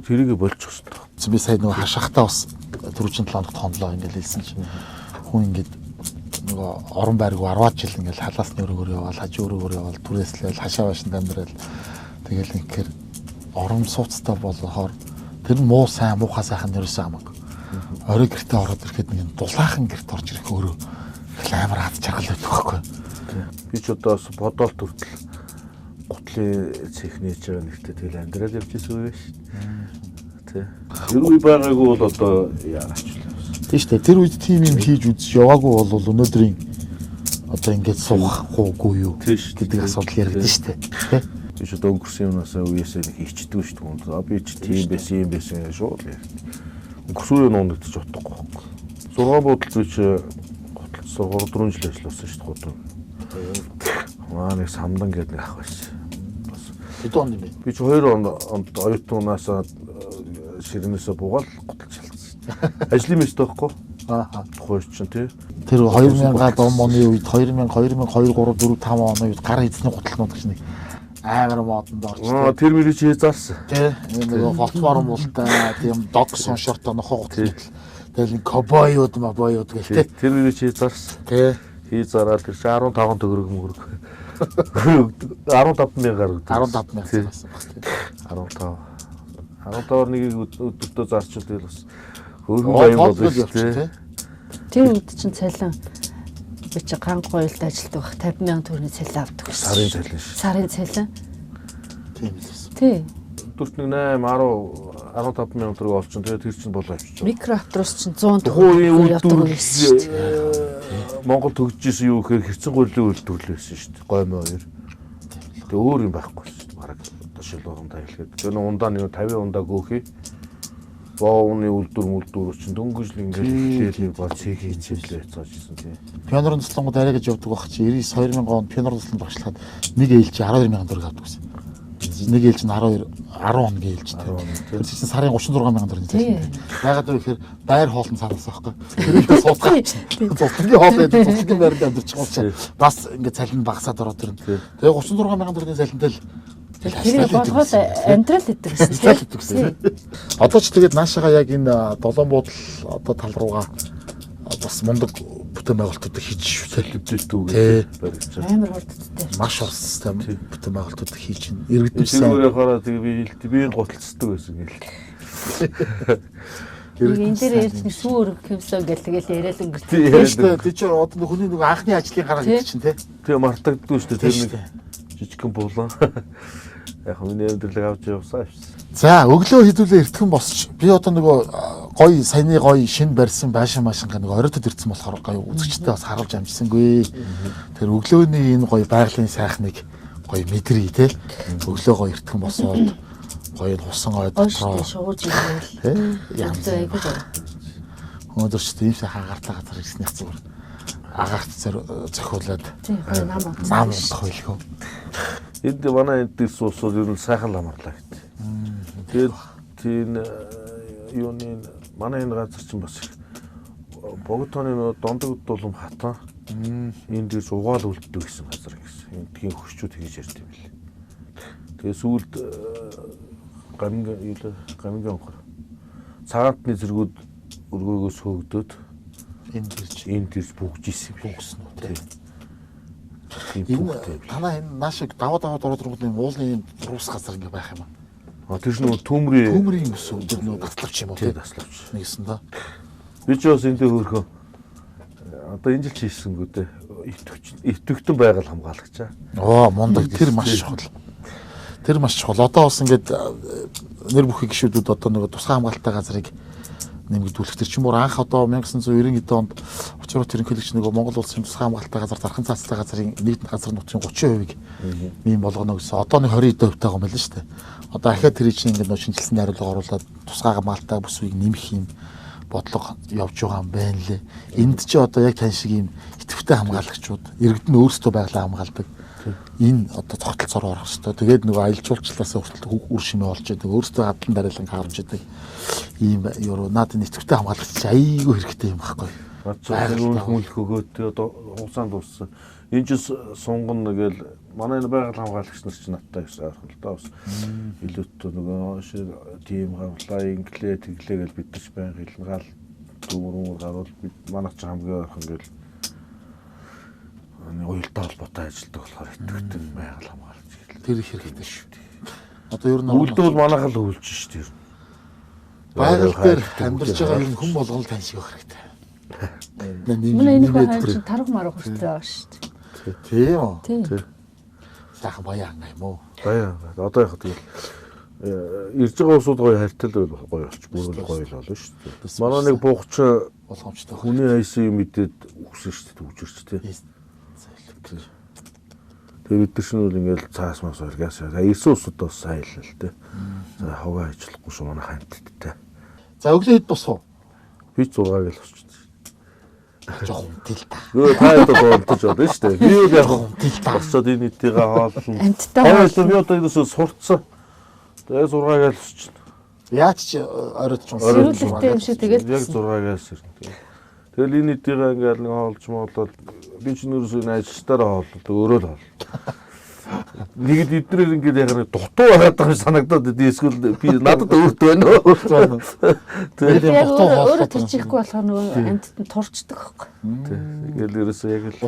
Тэрийг болчих хэвээр. Би сая нөгөө хашахтаа бас түрүүчийн 7 хоногт хонлоо ингээл хэлсэн чинь хүн ингээд нөгөө орон байргуу 10 жил ингээл халаасны өрөөгөр яваал, хажуу өрөөгөр яваал, түрээслээл, хашаа башин амьдрал тэгэл ингээр орон сууцтай болохоор тэр муу сайн муухай сайхан нэрсэн хамаг. Орой гэртээ ороод ирэхэд нэг дулаахан гэрт орж ирэх өөрөө их амар хад чаргал байдаг байхгүй. Би ч одоо бас бодолт хүртэл гутлын цехнийж байгаа нэгтэй тэгэл амьдрал явж ирсэн үү шүү. Тэ. Юу байгаагүй бол одоо яач вэ? Тийм шүү дээ. Тэр үед тим юм хийж үзэж яваагүй бол өнөөдрийн одоо ингээд суухгүй юу гэдэг асуудал яригдэн шүү дээ. Би ч одоо өнгөрсөн юмнаас үеэсээ нэг хийчдэг шүү дээ. Би ч тийм байсан юм байсан шууд яа. Өнгөрсөн юм унагдчих утгагүй байхгүй. 6 бодол би ч гутал 4 жил ажилласан шүү дээ. Маа нэг самдан гэдэг нэг ах байсан. Хэд он юм бэ? Би ч 2 онд оюутнаас ширнээсээ буугаад гуталж шалгасан. Ажлын мэт таахгүй. Аа. Тухайч чинь тий. Тэр 2000-аад оны үед 2000 2002 3 4 5 оны үед гар эзний гуталнууд гэж нэг амар модонд орж ирсэн. Тэр мөрөж хий зарсан. Тий. Нэг фотоформ болтой тийм догсон шорт онохоо гутал. Тэгэл кобоюуд мабоюуд гэх тий. Тэр мөрөж хий зарсан. Тий. Хий зараад тэр 15 төгрөг мөрөг. 15,000 гаруй. 15,000 байсан. 15. 15-аар нэгийг өдөртөө зарчвал тэгэл бас хөөрхөн баян болно шүү дээ. Тэр үед чинь цалин би чи ганг гоёлд ажилд байх 50,000 төгрөгийн цалин авдаг гэсэн. Сарын цалин шүү. Сарын цалин. Тийм л байсан. Тий. Өдөрт нэг 8 10 15,000 төгрөг олчихно. Тэгээд тэр чинь болоо авчиж. Микроавтобус чинь 100 Тухайн явдаг үйлдвэрлэл гэсэн шүү дээ. Монгол төгжижсэн юу гэхээр хэрцэн гурилын үйлдвэрлэл байсан шүү дээ. Гоймоо хоёр. Тэгээ өөр юм байхгүй шүү дээ. Бараг шилбэгэн тайлхэд. Тэр ундаа нэг 50 ундаа göөхий. Боовны үйлдвэр чинь дөнгөж л ингээд хэлээ бол цэг хийчихлээ цааш гэсэн тийм. Пионерын цэцлэнгууд арай гэж явдаг байх чи 99 2000 онд пионерын цэцлэн багшлахад нэг ээлж 12000 төгрөг авдаг гэсэн. Нэг ээлж нь 10 хоногийн ээлж тийм. Тэр чинь сарын 36000 төгрөгийн цалин. Ягаад гэвэл байр хоолн цаанаас байхгүй. Тэрийг суудгаа. Цуцлын хоол гэдэг цуцлын байранд амьдарч байгаа учраас бас ингээд цалин багасаад ороод ирнэ. Тэгээ 36000 төгрөгийн цалинтай л тэрийг болгоод амьдрал гэдэг гэсэн. Одоо ч тэгээд наашаага яг энэ долоон буудал одоо тал руугаа бас мундаг бүтээн байгуулалтууд хийж төлөвлөлтүүд барьж байгаа. Амар хурдтай. маш орс систем бүтээн байгуулалтууд хийж байна. Иргэдэн Тэр хараа тэгээ би гуталцдаг байсан гэл. Энэ дээр ярьж нэг сүүр хэмсэн гэл тэгэл яриад өнгөрч. тийм шүү дээ. Тэг чи одоо хүний нэг анхны ажлын гараа гэдэг чинь тий. Тэгээ мартагддаг шүү дээ. Тэр нэг жижигхэн булан. Яг миний амьдралыг авч явсан авчихсан. За өглөө хэдүүлээ эртхэн босч би одоо нөгөө гоё саяны гоё шин барьсан байшин машин нэг оройтод ирсэн болохоор гоё үзэгчтэй бас харуулж амжсангүй. Тэр өглөөний энэ гоё байгалийн сайхныг гоё мэдрий те. Өглөө гоё эртхэн босоод гоё хусан ой дотроо шууж ирэвэл янз айгүй. өнөөдөр ч тийм сайхан агартаа газар ирснийх зүгээр агарт зохиулаад Тийм гоё нам нам хойлгоо. Энд манай энэ дэс уусууд ер нь сайхан ламарлаа гэдэг. Тэгээд тийм юуны манай энэ газар чинь бас Боготооны дондог дулам хатан энэ дэс угаал үлддэг гэсэн газар гэсэн. Энд тгийн хөшчүүд хийж ярьд юм бэл. Тэгээд сүүлд гамингийн онхор цагаатны зэргүүд өргөөгөөс хөөгдөд энэ дэс бүгж исэн бүгсэн үү тийм. Энэ танаа энэ наашиг даваад ороод ирэнгүүт энэ уулын руус газар ингээ байх юм аа. Тэр чинь төмрийн өсөв тэр нөө таславч юм уу тий таславч нэгсэн да. Би ч бас эндээ хөөрхөн одоо энэ жил хийсэнгүү дээ итгэвчтэн байгаль хамгаалагчаа. Мундаг тэр маш чухал. Тэр маш чухал. Одоо бас ингээд нэр бүхий гишүүдүүд одоо нэг тусгай хамгаалалттай газрыг нэмэгдүүлэх тэр чинь бүр анх одоо 1990 онд очроо тэрхэлэгч нэг Монгол улсын тусгай хамгаалалттай газар дархан цаацтай газрын нийт газар нутгийн 30%-ийг ийм болгоно гэсэн. Одоо нэг 20% тайгаа юм байна шүү дээ. Одоо ахаад тэр чинь ингээд нөө шинжилсэн найруулга оруулаад тусгай хамгаалалттай бүсийг нэмэх юм бодлого явж байгаа юм байна лээ. Энд чи одоо яг тань шиг ийм идэвхтэй хамгаалагчид иргэдэн өөрсдөө байглаа хамгаалдаг. Энэ одоо тогтолцоор орох хэрэгтэй. Тэгээд нөгөө аялал жуулчлалаас хүртэл үр шимээ олж яадаг. Өөрсдөө хадлан дараалан харж яадаг. Ийм юу надад нэвтвэртэй хамгаалагч айгүй хэрэгтэй юм байхгүй. Байгаль хүмүүлх өгөөд одоо хугацаанд дууссан. Энэ ч сунган нэгэл манай байгаль хамгаалагч нар чинь надтай гэсэн ойлголтоо бас илүүтэй нөгөө тийм хавлаа инглээ тэглээ гэж бид нар ч байнга хэлнэ гал дүүрүүр гарвал бид манай ч хамгийн ойрхон гэл уялдаа холбоотой ажилладаг болохоор итгэвчтэй байгаль хамгаалагч гэл Тэр их хэрэгтэй шүү. Одоо ер нь үлдвэл манайх л өвлж шүү дээ. байгаль дээр амьдарч байгаа юм хүн болгол тань шиг байх хэрэгтэй. Манай энэ хүн чинь тарах марах хүртэл байгаа шүү дээ. Тийм үү? Тийм. Сайхан баян юм уу? Баяа. Одоо яг тэгэл ирж байгаа усууд гоё хальтал гоё болчих. Бүр гоё л болно шүү дээ. Манай нэг буугч Болгоомжтой. хүний айсан юм мэдээд үгсэн шүү дээ төвчөрч тээ. Тэгээ бид нар шинэ үл ингээл цаас мас оргаас ирсэн усууд бас сайн л тээ. За хаваа ажиллахгүй шүү манай ханттай. За өглөө хэд босов? Би 6 гэл болчихсон. Жохон тэл та. Нөө таад боолтож байна шүү дээ. Би юу яг тэл та. Босоод энэ нийтийг хааллан. Амттай Хоёулаа би одоо ерөөсө сурцсан. Тэгээ 6 гэл болчихсон. Яаж ч оройд ч сэрүүлэгтэй юм шиг тэгэл Яг 6 гээс ирнэ. Тэгэл энэ нийтийг ингээл нэг хоолж моолол би ч нэрс энэ ажилчдаараа хооллоо өөрөө л хоол. Нэгд эдгээр ингээд яг дутуу байгаад байгаа санагдаад идэв. Эсвэл би надад өөрт байна уу? Яг өөрөө төрчихгүй болохоор нөгөө амьтад нь турчдаг байхгүй. Тэгэл ерөөсөө яг л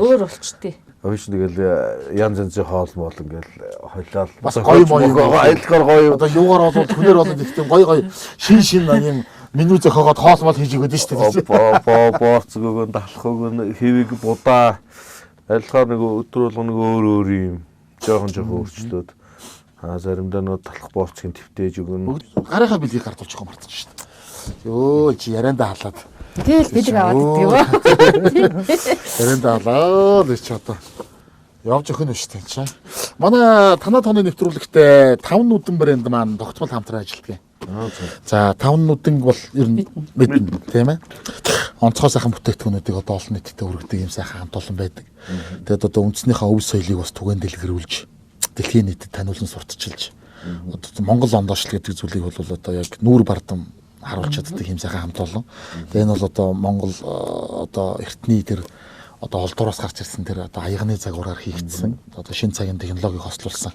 Өөр болчтой. Өвч тэгэл янз янзын хоол моол ингээл хойлол Бас гоё гоё айлгаар гоё. одоо юугаар болоод хүнээр болоод ихтэй гоё шин юм меню зохиогоод хоол мол хийж өгöd нь шүү дээ. Бооц өгөн далах өгөн хэвиг будаа айлгаар нэг өдөр болгоно өөр юм жоохон өөрчлөөд заримдаа нөгөө талах бооцгийн твтээж өгөн. Гарынхаа билгийг гард очих юм мартчих шүү дээ. Йоо чи яриандаа халаад. Тэгэл бид аваад идэх юм аа. Яриандаа халаад чи одоо явж өгөх нь шүү дээ чи. Манай танаа тооны нэвтрүүлэгтээ 5 нүдэн брэнд маань тогтмол хамтран ажилладаг юм. За 5 нүдэн бол ер нь мэднэ тийм ээ. Онцгой сайхан бүтээгдэхүүнүүдийг одоо олон нийтэд өргөдөг юм сайхан хамт олон байдаг. Тэгээд одоо үндснийхээ өв соёлыг бас түгээн дэлгэрүүлж дэлхийн нийтэд таниулан сурталчилж одоо Монгол ондоочлол гэдэг зүйлийг бол одоо яг нүүр бардам харуулж чаддаг юм сайхан хамт олон. Тэгээд энэ бол одоо Монгол одоо эртний тэр одоо олдураас гарч ирсэн тэр одоо аягны загвараар хийгдсэн одоо шинэ цагийн технологиг хослуулсан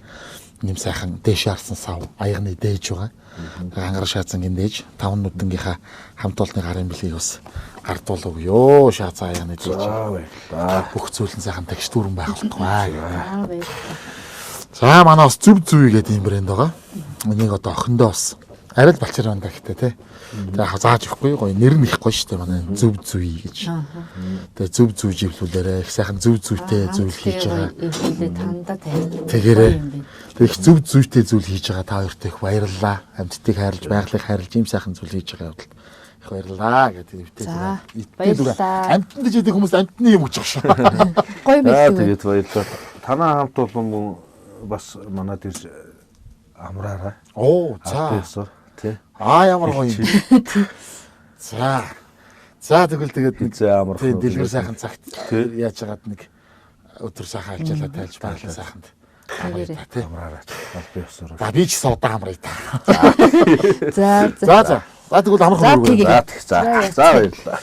юм сайхан дээш харсан сав аягны дээж байгаа. Ангар шаацангийн дээж 5 нүдэнгийнхаа хамт олонны гарын билгийг бас гардуулав ёо шаацаа аягны дээж. Бүх зүйл нь сайхан текстурн байх болтугай. За манай бас зүв зүвий гэдэг юм брэнд байгаа. Энийг одоо охиндоо бас арай л балчир байна гэхдээ тий. Тэгээ зааж өгөхгүй гоё нэр нь их гоё шүү дээ манай зүв зүвий гэж. Тэгээ зүв зүв живлүүлээрэ их сайхан зүв зүвтэй зүйл хийж байгаа. Тандаа тавь. Тэгээрээ их зүв зүйтэй зүйл хийж байгаа та хоёрт их баярлалаа. Амьдтыг хайрлаж, байгалыг хайрлаж ийм сайхан зүйл хийж байгаа бол их баярлалаа гэдэг өвтэй. Баярлалаа. Амьтанд ч гэдэг хүмүүс амьтны юм өгч шүү. Гоё мэдээ. Тэгээд баярлалаа. Танаа хамт болон бас манад ирж амраарай. Оо за. Тий. Ямар гоё юм. За. За тэгээд нэг амарх. тий дэлгэр сайхан цагт яаж яагаад нэг өдөр сайхан альжаалаа тайлж байгалаа сайханд. Амраарай. Би өсөрөө. За би ч содаа амрая та. За. За тэгвэл амархан үргэлээ. За баярлалаа.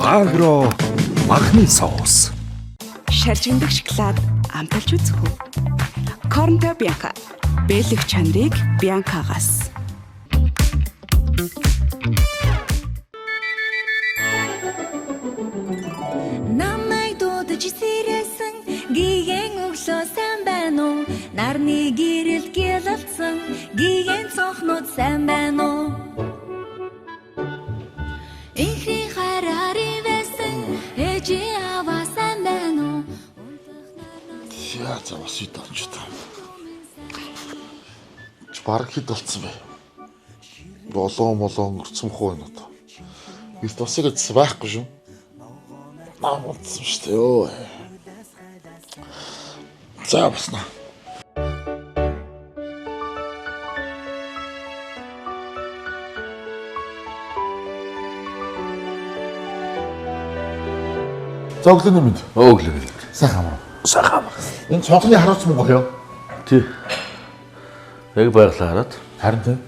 Агро махны соус. Шаржигдах шоколад амталж үзэх үү? Корнто Бянка. Бэлэг чанарыг Бянкагаас. Намайг дуудаж сэрээсэн гиген өглөө сайн байна уу? Нарны гэрэл гэлэлцэн гиген цонхнууд сайн байна уу? Ихний хараари вэсэн ээжи аваа сайн байна уу? Яа за бас ид орч та. Бараг хэд болцсон бэ? Болон өнгөрцөн хуу энэ одоо. Бид тосыг эдс байхгүй шүү. Наа болцсон шүү дээ ёо. За басна. Зоглоны мэд. Өглөө. Сайхан амраа. Сайхан. Энэ цонхны харуулц мөн гоё. Тий. Яг баярлалаа хараад. Харин тийм.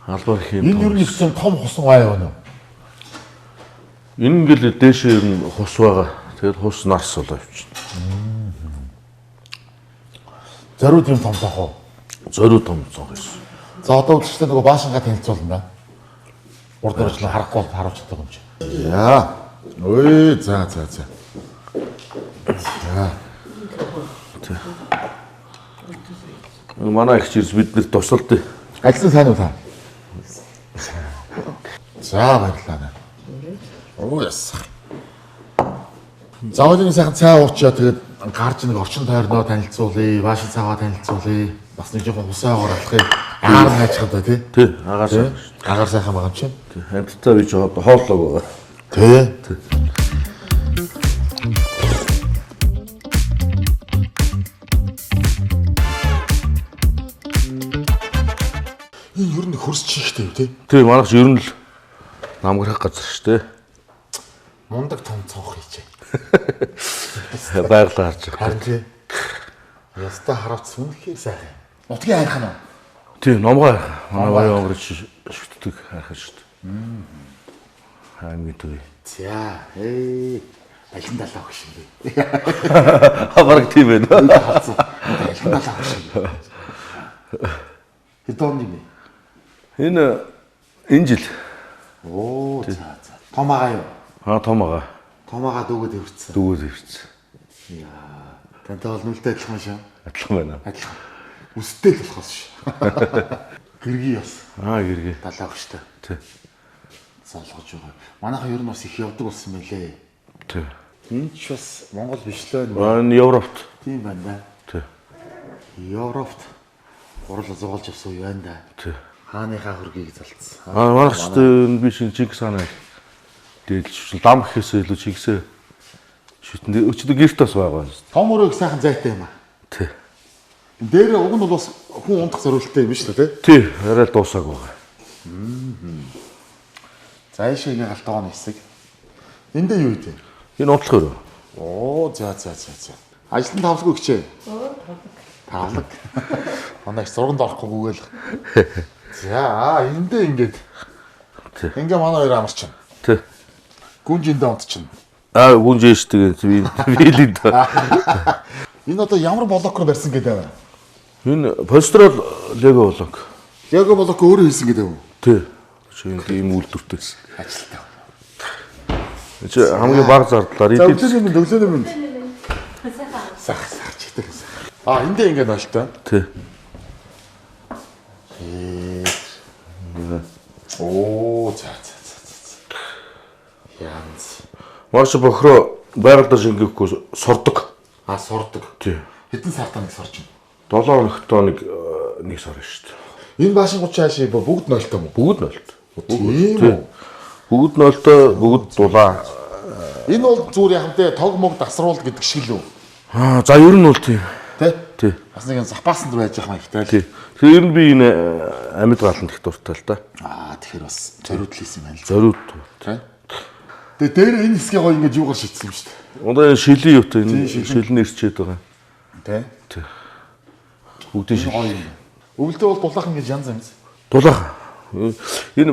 Албаар их юм. Энэ юу нэг том хусан гай байна уу? Энэ ингээл дээшээ ер нь хус байгаа. Тэгээд хус нарс болоо явчихна. Зориуд юм том цонх уу? Зориуд том цонх байсан. За одоо үгчтэй нөгөө баашингаа танилцуулна. Урд нь харахгүй бол харуулж чаддаг юм чи. Яа. Ой за. За. Манай их чирс биднэрт тусалдъя. Ажилласан сайн уу та? За баярлалаа. Оо яс. Заавал сайхан цай уучаа тэгээд гарч нэг орчин тойрноо танилцуулъя, баашин цаагаа танилцуулъя. Бас нэг жоохон хусаагаар алахыг Агаар хайчхад та тий. Тий, агаар сайн. Агаар сайхан байгаа юм чинь. Амттай бич одоо хооллог. Тий. Энэ ер нь хөрс чихтэй юу тий. Тий, манайх ер нь л намгарах газар шүү дээ. Мундаг том цонх хийчээ. Байгалаа харж байгаа. Харин тий. Яста харавц үнэхээр сайхан. Нутгийн хайрхан уу? Тий, номгой манай баян өнгөрч шүтдэг хайрхан шүү дээ. Хаймгийн төв. За, алин далаа хөш юм бэ. Бараг тийм байна. Алин далаа хөш юм. Хэдэн юм бэ? Энэ жил. Оо, за. Том агаа юу? Том агаа. Том агаа дүүгээд өвчсөн. Дүүгээд өвчсөн. Яа, тантай бол нүлтэй адилхан шүү. Адилхан байна. Адилхан. Үстэй л болохоос шүү. Гэргий бас. Гэргээ. Далаа хөштэй. Тий. Солгож байгаа. Манайхан ер нь бас их явдаг болсон байлээ. Тий. Энд ч бас Монгол биш л байна. Европт. Тийм байна да. Тий. Европт гурал зугаалж авсан үе байна да. Тий. Хааныхаа хөргийг залцсан. Манайх ч би шинэ Чингис хааны дээлж лам гэхээсээ илүү Чингисээ шүтэн өчигдөр гэрт бас байгаа. Том өрөөг сайхан зайтай юм аа. Тий. Дээр уг нь бол бас хүн ундах зориулттай юм шүү дээ тий. Тий, арай дуусааг байгаа. За ийшээ ингээ галтгооны хэсэг. Энд юу вэ? Энэ унтлах өрөө. Оо, за. Ажлын тавлаг өгчээ. Тавлаг. Манай их зурганд орохгүйгээл. За, эндээ ингээд. Ингээ манай хоёр амарч чинь. Тий. Гүнжиндээ унт чинь. Гүнжээшдэг вилэнд. Энэ одоо ямар блокор барьсан гэдэг вэ? Энэ построл лего блок. Лего блок өөрөө хийсэн гэдэг үү? Тий. Шинэ ийм үйлдвэртэй. Ажилтаа. Чи хамгийн бага зардлаар өглөөний минь. Сах чигтэй. Эндээ ингээд нойлтой. Тий. Оо, за. Янз. Марш бохроо байгаль шингээхгүй сурдаг. Сурдаг. Тий. Хэдэн сартаа нэг сорч7 байна? хоногт нэг сар шүү дээ. Энэ баашин 30 хаашаа бүгд нойлтой юм уу? Бүгд нойлт. Тийм үү? Бүгд нойлтой, бүгд дулаа. Энэ бол зүгээр яхамтай тог мог дасруулт гэдэг шиг л үү? За ер нь бол тийм. Тий. Бас нэг запаасанд байж байгаа маягтай л. Тий. Тэгэхээр би энэ амьд галанд их дуртай л да. Тэгэхээр бас зориуд л хийсэн байна л. Зориуд. Тий. Тэгээ дээр энэ хэсгээ гоё ингэж юугаар шийдсэн юм шүү дээ. Ундаа энэ шилийн юутай энэ шилэн ирчээд байгаа. Тий. Бүгдийн шил. Гоё юм. Өвөлдөө бол дулаахан гэж янз янз. Дулаахан. Энэ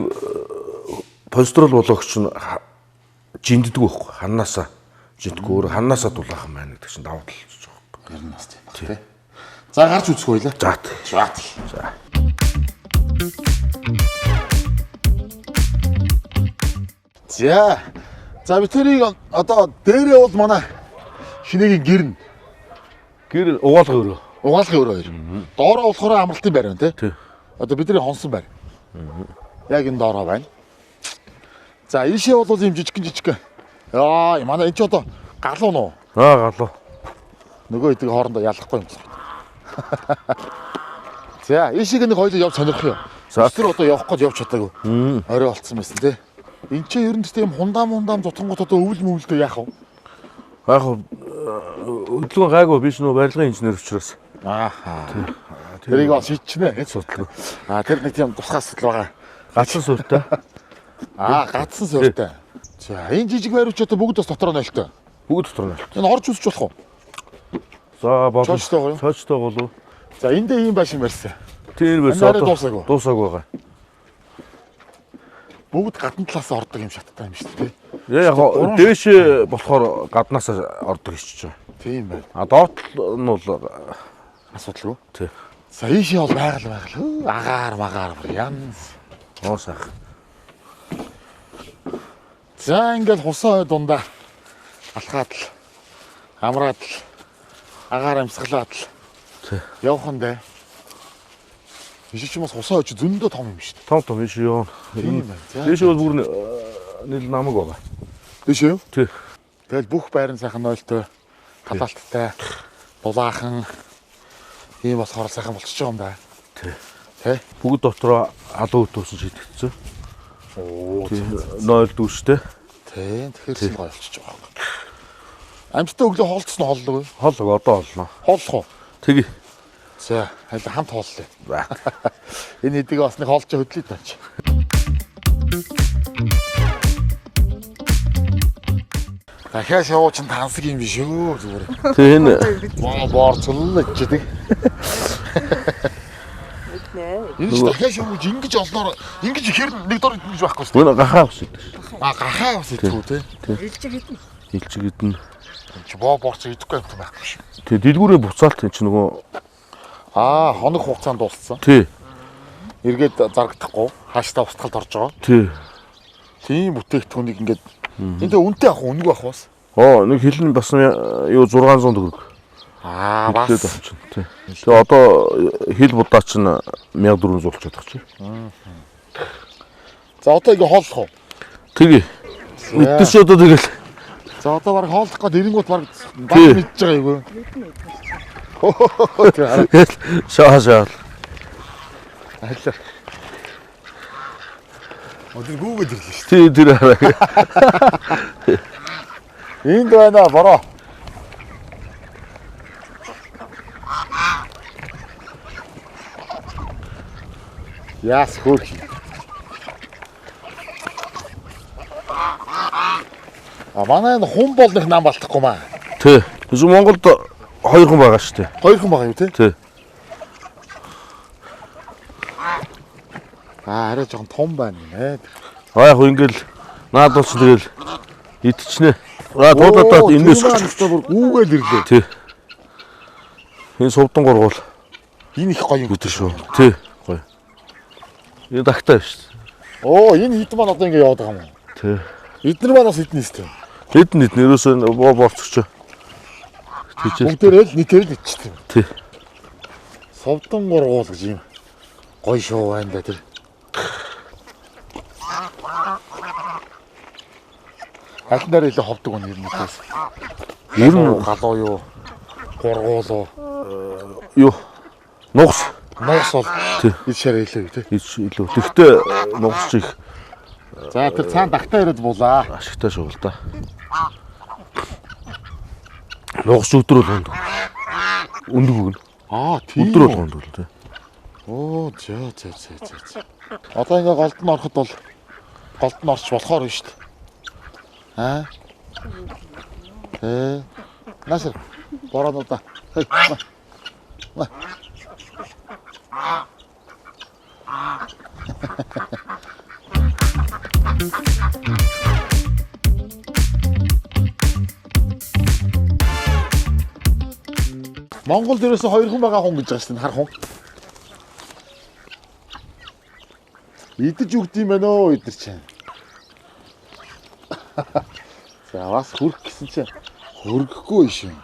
построл болгогч нь жинддэг байхгүй ханаасаа жидгүй өөр ханаасаа дулаахан байна гэдэг чинь давуу тал болж байгаа. Ер нь бас тийм баг тий. За гарч үзэх байлаа. За. За би тэрийг одоо дээрээ бол манай шинэгийн гэр угаалга өрөө. угаалгын өрөө хоёр. Доороо болохоор амралтын байр байна тий. Тий. Одоо бидний хонсон байр. Яг энэ доороо байна. За ийшээ бол ийм жижиг. Манай энэ ч одоо галуу нуу. Галуу. Нөгөө идэг хоорондоо ялахгүй юм. За ийшээ нэг хоёул явж сонирх юу. Тэр одоо явах гэж явж чадаагүй. Орой болцсон байсан тий. Энд чи ер нь тийм хундаам зутгангууд одоо өвлдөө яах вэ? Яг өдлгөн гайгүй биш нөө барилгын инженер учраас. Тэрийг бас шийдчихнэ гэж судалгаа. Тэр нэг тийм тусгай асуудал байгаа. Гацсан суурьтай. Гацсан суурьтай. За энэ жижиг байрууч одоо бүгд бас дотор нойлтой. Бүгд дотор нойлтой. Энэ орж үзэж болох уу? За болно. Цоочтой болов. За эндээ ийм байшин барьсан. Тэр байсан одоо дуусаагүй байгаа. Бүгд гадна талаас ордог юм шаттай юм шүү дээ. Яг дээш болохоор гаднаас ордог хийж байгаа. Тийм байна. Доот нь бол асуудалгүй. Тий. За ийшээ бол байгаль. Агаар янз. Сайх. За ингээл хусаа дундаа алхаад л амраад л агаар амсгалаад л явхан дээ. Ишиж ч юм бас хусаа очи зөндөө том юм шүү дээ. Том биш юу. Тийм байна. Дээш бол бүр нийл намаг байгаа. Дээш юу? Тий. Тэгэл бүх байрын сайхан нойлтой, халаалттай, дулаахан ийм болохоор сайхан болчихж байгаа юм да. Тий. Тэ. Бүгд дотроо алуу өтөөсөн шийдэгдсэн. Оо. Нойл дүүштэй. Тэ. Тэгэхээр чинь гоё болчихж байгаа. Амьттай өглөө хоолцсон нь хооллоо. Хооллог одоо олно. Хооллох уу? Тэгье. За, хайлт хамт хооллоо. Энэ эдэг басны хоолч хөдлөе таач. Дахиад шоуч нь тансаг юм биш үү зүгээр. Тэг энэ Борцоллоо гэдэг. Энэ ч дахиад шоуч ингэж олноор ингэж ихээр нэг дор ингэж байхгүй шүү. гүн гахаа ус идэв. Гахаа бас идэв үү те. Илчиг идэн. Чи борц идэхгүй юм байхгүй шүү. Тэг дэлгүүрээ буцаалт энэ ч нөгөө Хоног хугацаанд дууссан. тий. Эргээд зарагдахгүй хааштай устгалд орж байгаа. Тий. Тийм бүтээгдэхүүнийг ингээд энтэй үнэтэй авах үнэг авах бас. Нэг хилэн бас юу 600 төгрөг. Бас. Тий. Тэгээ одоо хил будаа чинь 1400 болчиход байгаа чи. За одоо ингээ хооллох уу? Тэгье. Мэдээч одоо тэгэл. За одоо баг хооллох гээд эрэнгүүт баг мэдж байгаа юу? Шаа. Аллаа. Өдөр гүүгээд ирлээ шүү. Тий тэр хараа. Энд байна бороо. Яас хөөх. Манай энэ хүн болных нам балтахгүй маа. Тий. Зөв Монголд 2 хүн байгаа шүү дээ. 2 хүн байгаа юу те? Тий. Арай жоохон том байна нэ. Яг ингээл наадууч тэгэл идчихнэ. Дуудаад энэс бүр гүүгээл ирлээ. тий. Энэ сувдан гургуул Энэ их гоё юм гэдэг шүү. Тий. Гоё. Энэ тагтаа шүү. Энэ хит маань одоо ингэ яваад байгаа юм уу? Тий. Эднэр маань бас эднээс тийм. Эднэд нэрөөсөө борцогч. Тийч. Бүгдээрээ л нийтээр л иччихсэн. Тий. Совдон гургуул гэж юм. Гоё шоу байна да тэр. Алнаар илүү ховдөг нь юм нээс. Ер нь галуу юу? Гургуул уу? юу? Нугас. Нугас бол Тий. ичээр илүү тий. Илүү. Тэгтээ нугас чих За тэр цаан дагтаа ирээд буулаа. ашигтай шүү л да. Нугас өдөр бол хонд. Өндөг өгнө. Тийм. Өдөр бол хонд л тий. За. Одоо ингээ голд нь ороход бол голд нь орч болохоор шүү дээ. Насэр бороонуудаа. Монголд ерөөсө 2 хүн байгаа хүн гэж байгаа шүү дээ, хар хүн. Идэж үгд юм байна оо эдэр чинь. За бас хүрх гэсэн чинь хөргөхгүй шин.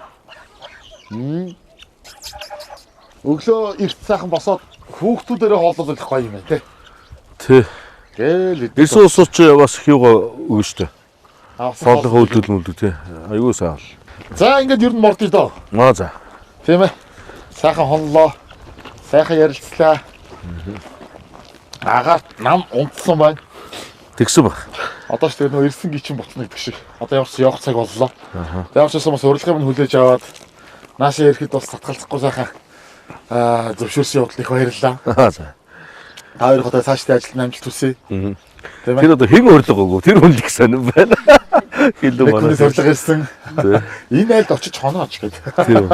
Өглөө эрт сайхан босоод хүүхдүүдээрээ хооллол их гоё юм байна те. Тий. Гээл Эсүү усууч бас их юугаа өгнө штэ. хооллох Хооллох хөдөлмөд тий. Аюу сайн. За ингээд ер нь мордё доо. За. Тийм ээ. Сайхан хонлоо. Сайхан ярилцлаа. Агаар нам унтсан байна. Тэгсэн баг. Одоо ч тэгээ нөө ирсэн гिचэн буцна гэдэг шиг. Одоо ямарч явах цаг боллоо. Ямарч бас урилгыг нь хүлээж аваад наашаа ирэхэд бас татгалзахгүй сайхан зөвшөөрсөн явдлыг баярлалаа. За. Та хоёр хотоо цаашдаа ажилтны амжилт хүсье. Тийм ээ. Тэр одоо хэн урилга өгөө? Тэр хүн л их сонирн байна. Хилдэ Миний манай. зорилго ирсэн. Энэ айлд очиж хонооч гэдэг. Тийм.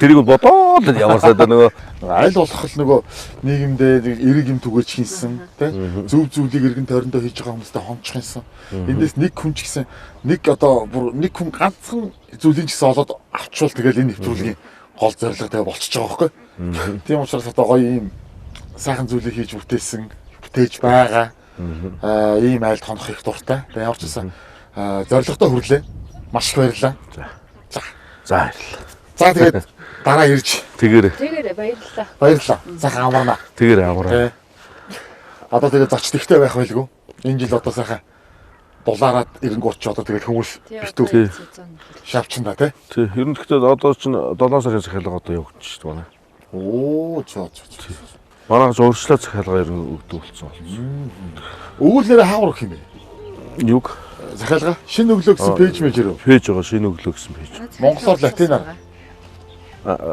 Тэрийг бодоод ямар сайдаа нөгөө Айл болох л нөгөө нийгэмдээ эрэг юм түгэж хийсэн тийм зөв зүйлийг эргэн тойрондоо хийж байгаа хүмүүстэй хомчих юмсан. Эндээс нэг хүн ч гэсэн нэг одоо бүр нэг хүн ганцхан зүйлийг ч гэсэн олоод авчвал тэгэл энэ нэвтрүүлгийн гол зорилго тэгээ болчихж байгаа байхгүй. Тийм учраас одоо гоё ийм сайхан зүйлийг хийж бүтээж байгаа. Ийм айлд хонох их дуртай. Тэгээ ямар ч гэсэн зорилготой хүрлээ. Маш их баярлалаа. за баярлалаа. За тэгээд дараа ирж Тэгээрээ баярлалаа. баярлалаа. Сайхан амарна. тэгээрээ амраа. Одоо тэгээд зоч тэгтэй байх байлгүй. Энэ жил одоо сайхан дулаараад ирэнгүүт ч одоо тэгээд хүмүүс битүү шавчна тий. Тий. Ер нь гэхдээ одоо чинь 7 сарын захиалга одоо явагдаж шүү дээ манай. Оо чоо. Манайх урьдчилан захиалга ер нь өгдөг болсон. Өвөл нэрээ хаагур гэх юм бэ? Юг Захиалга шинэ өглөө гэсэн пэйж мэжэр үү? пэйж байгаа шинэ өглөө гэсэн пэйж. Монголоор латинаар.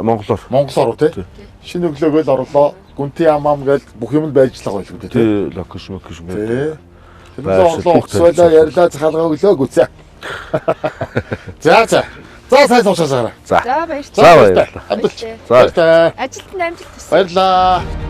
Монголоор. Монголоор үү те? Шинэ өглөөгөө л орлоо. Гүнти амам гэж бүх юм л байжлага байлгүй те. Тэ локейшн гэдэг. Тэ. Тэр орлоо уцвалаа ярьлаа захиалга өглөө гүцээ. За за. За сайн суучаасаа. За. За баярлалаа. За баярлалаа. Амжилт. За. Баярлалаа. Ажилтанд амжилт хүсье. Баярлалаа.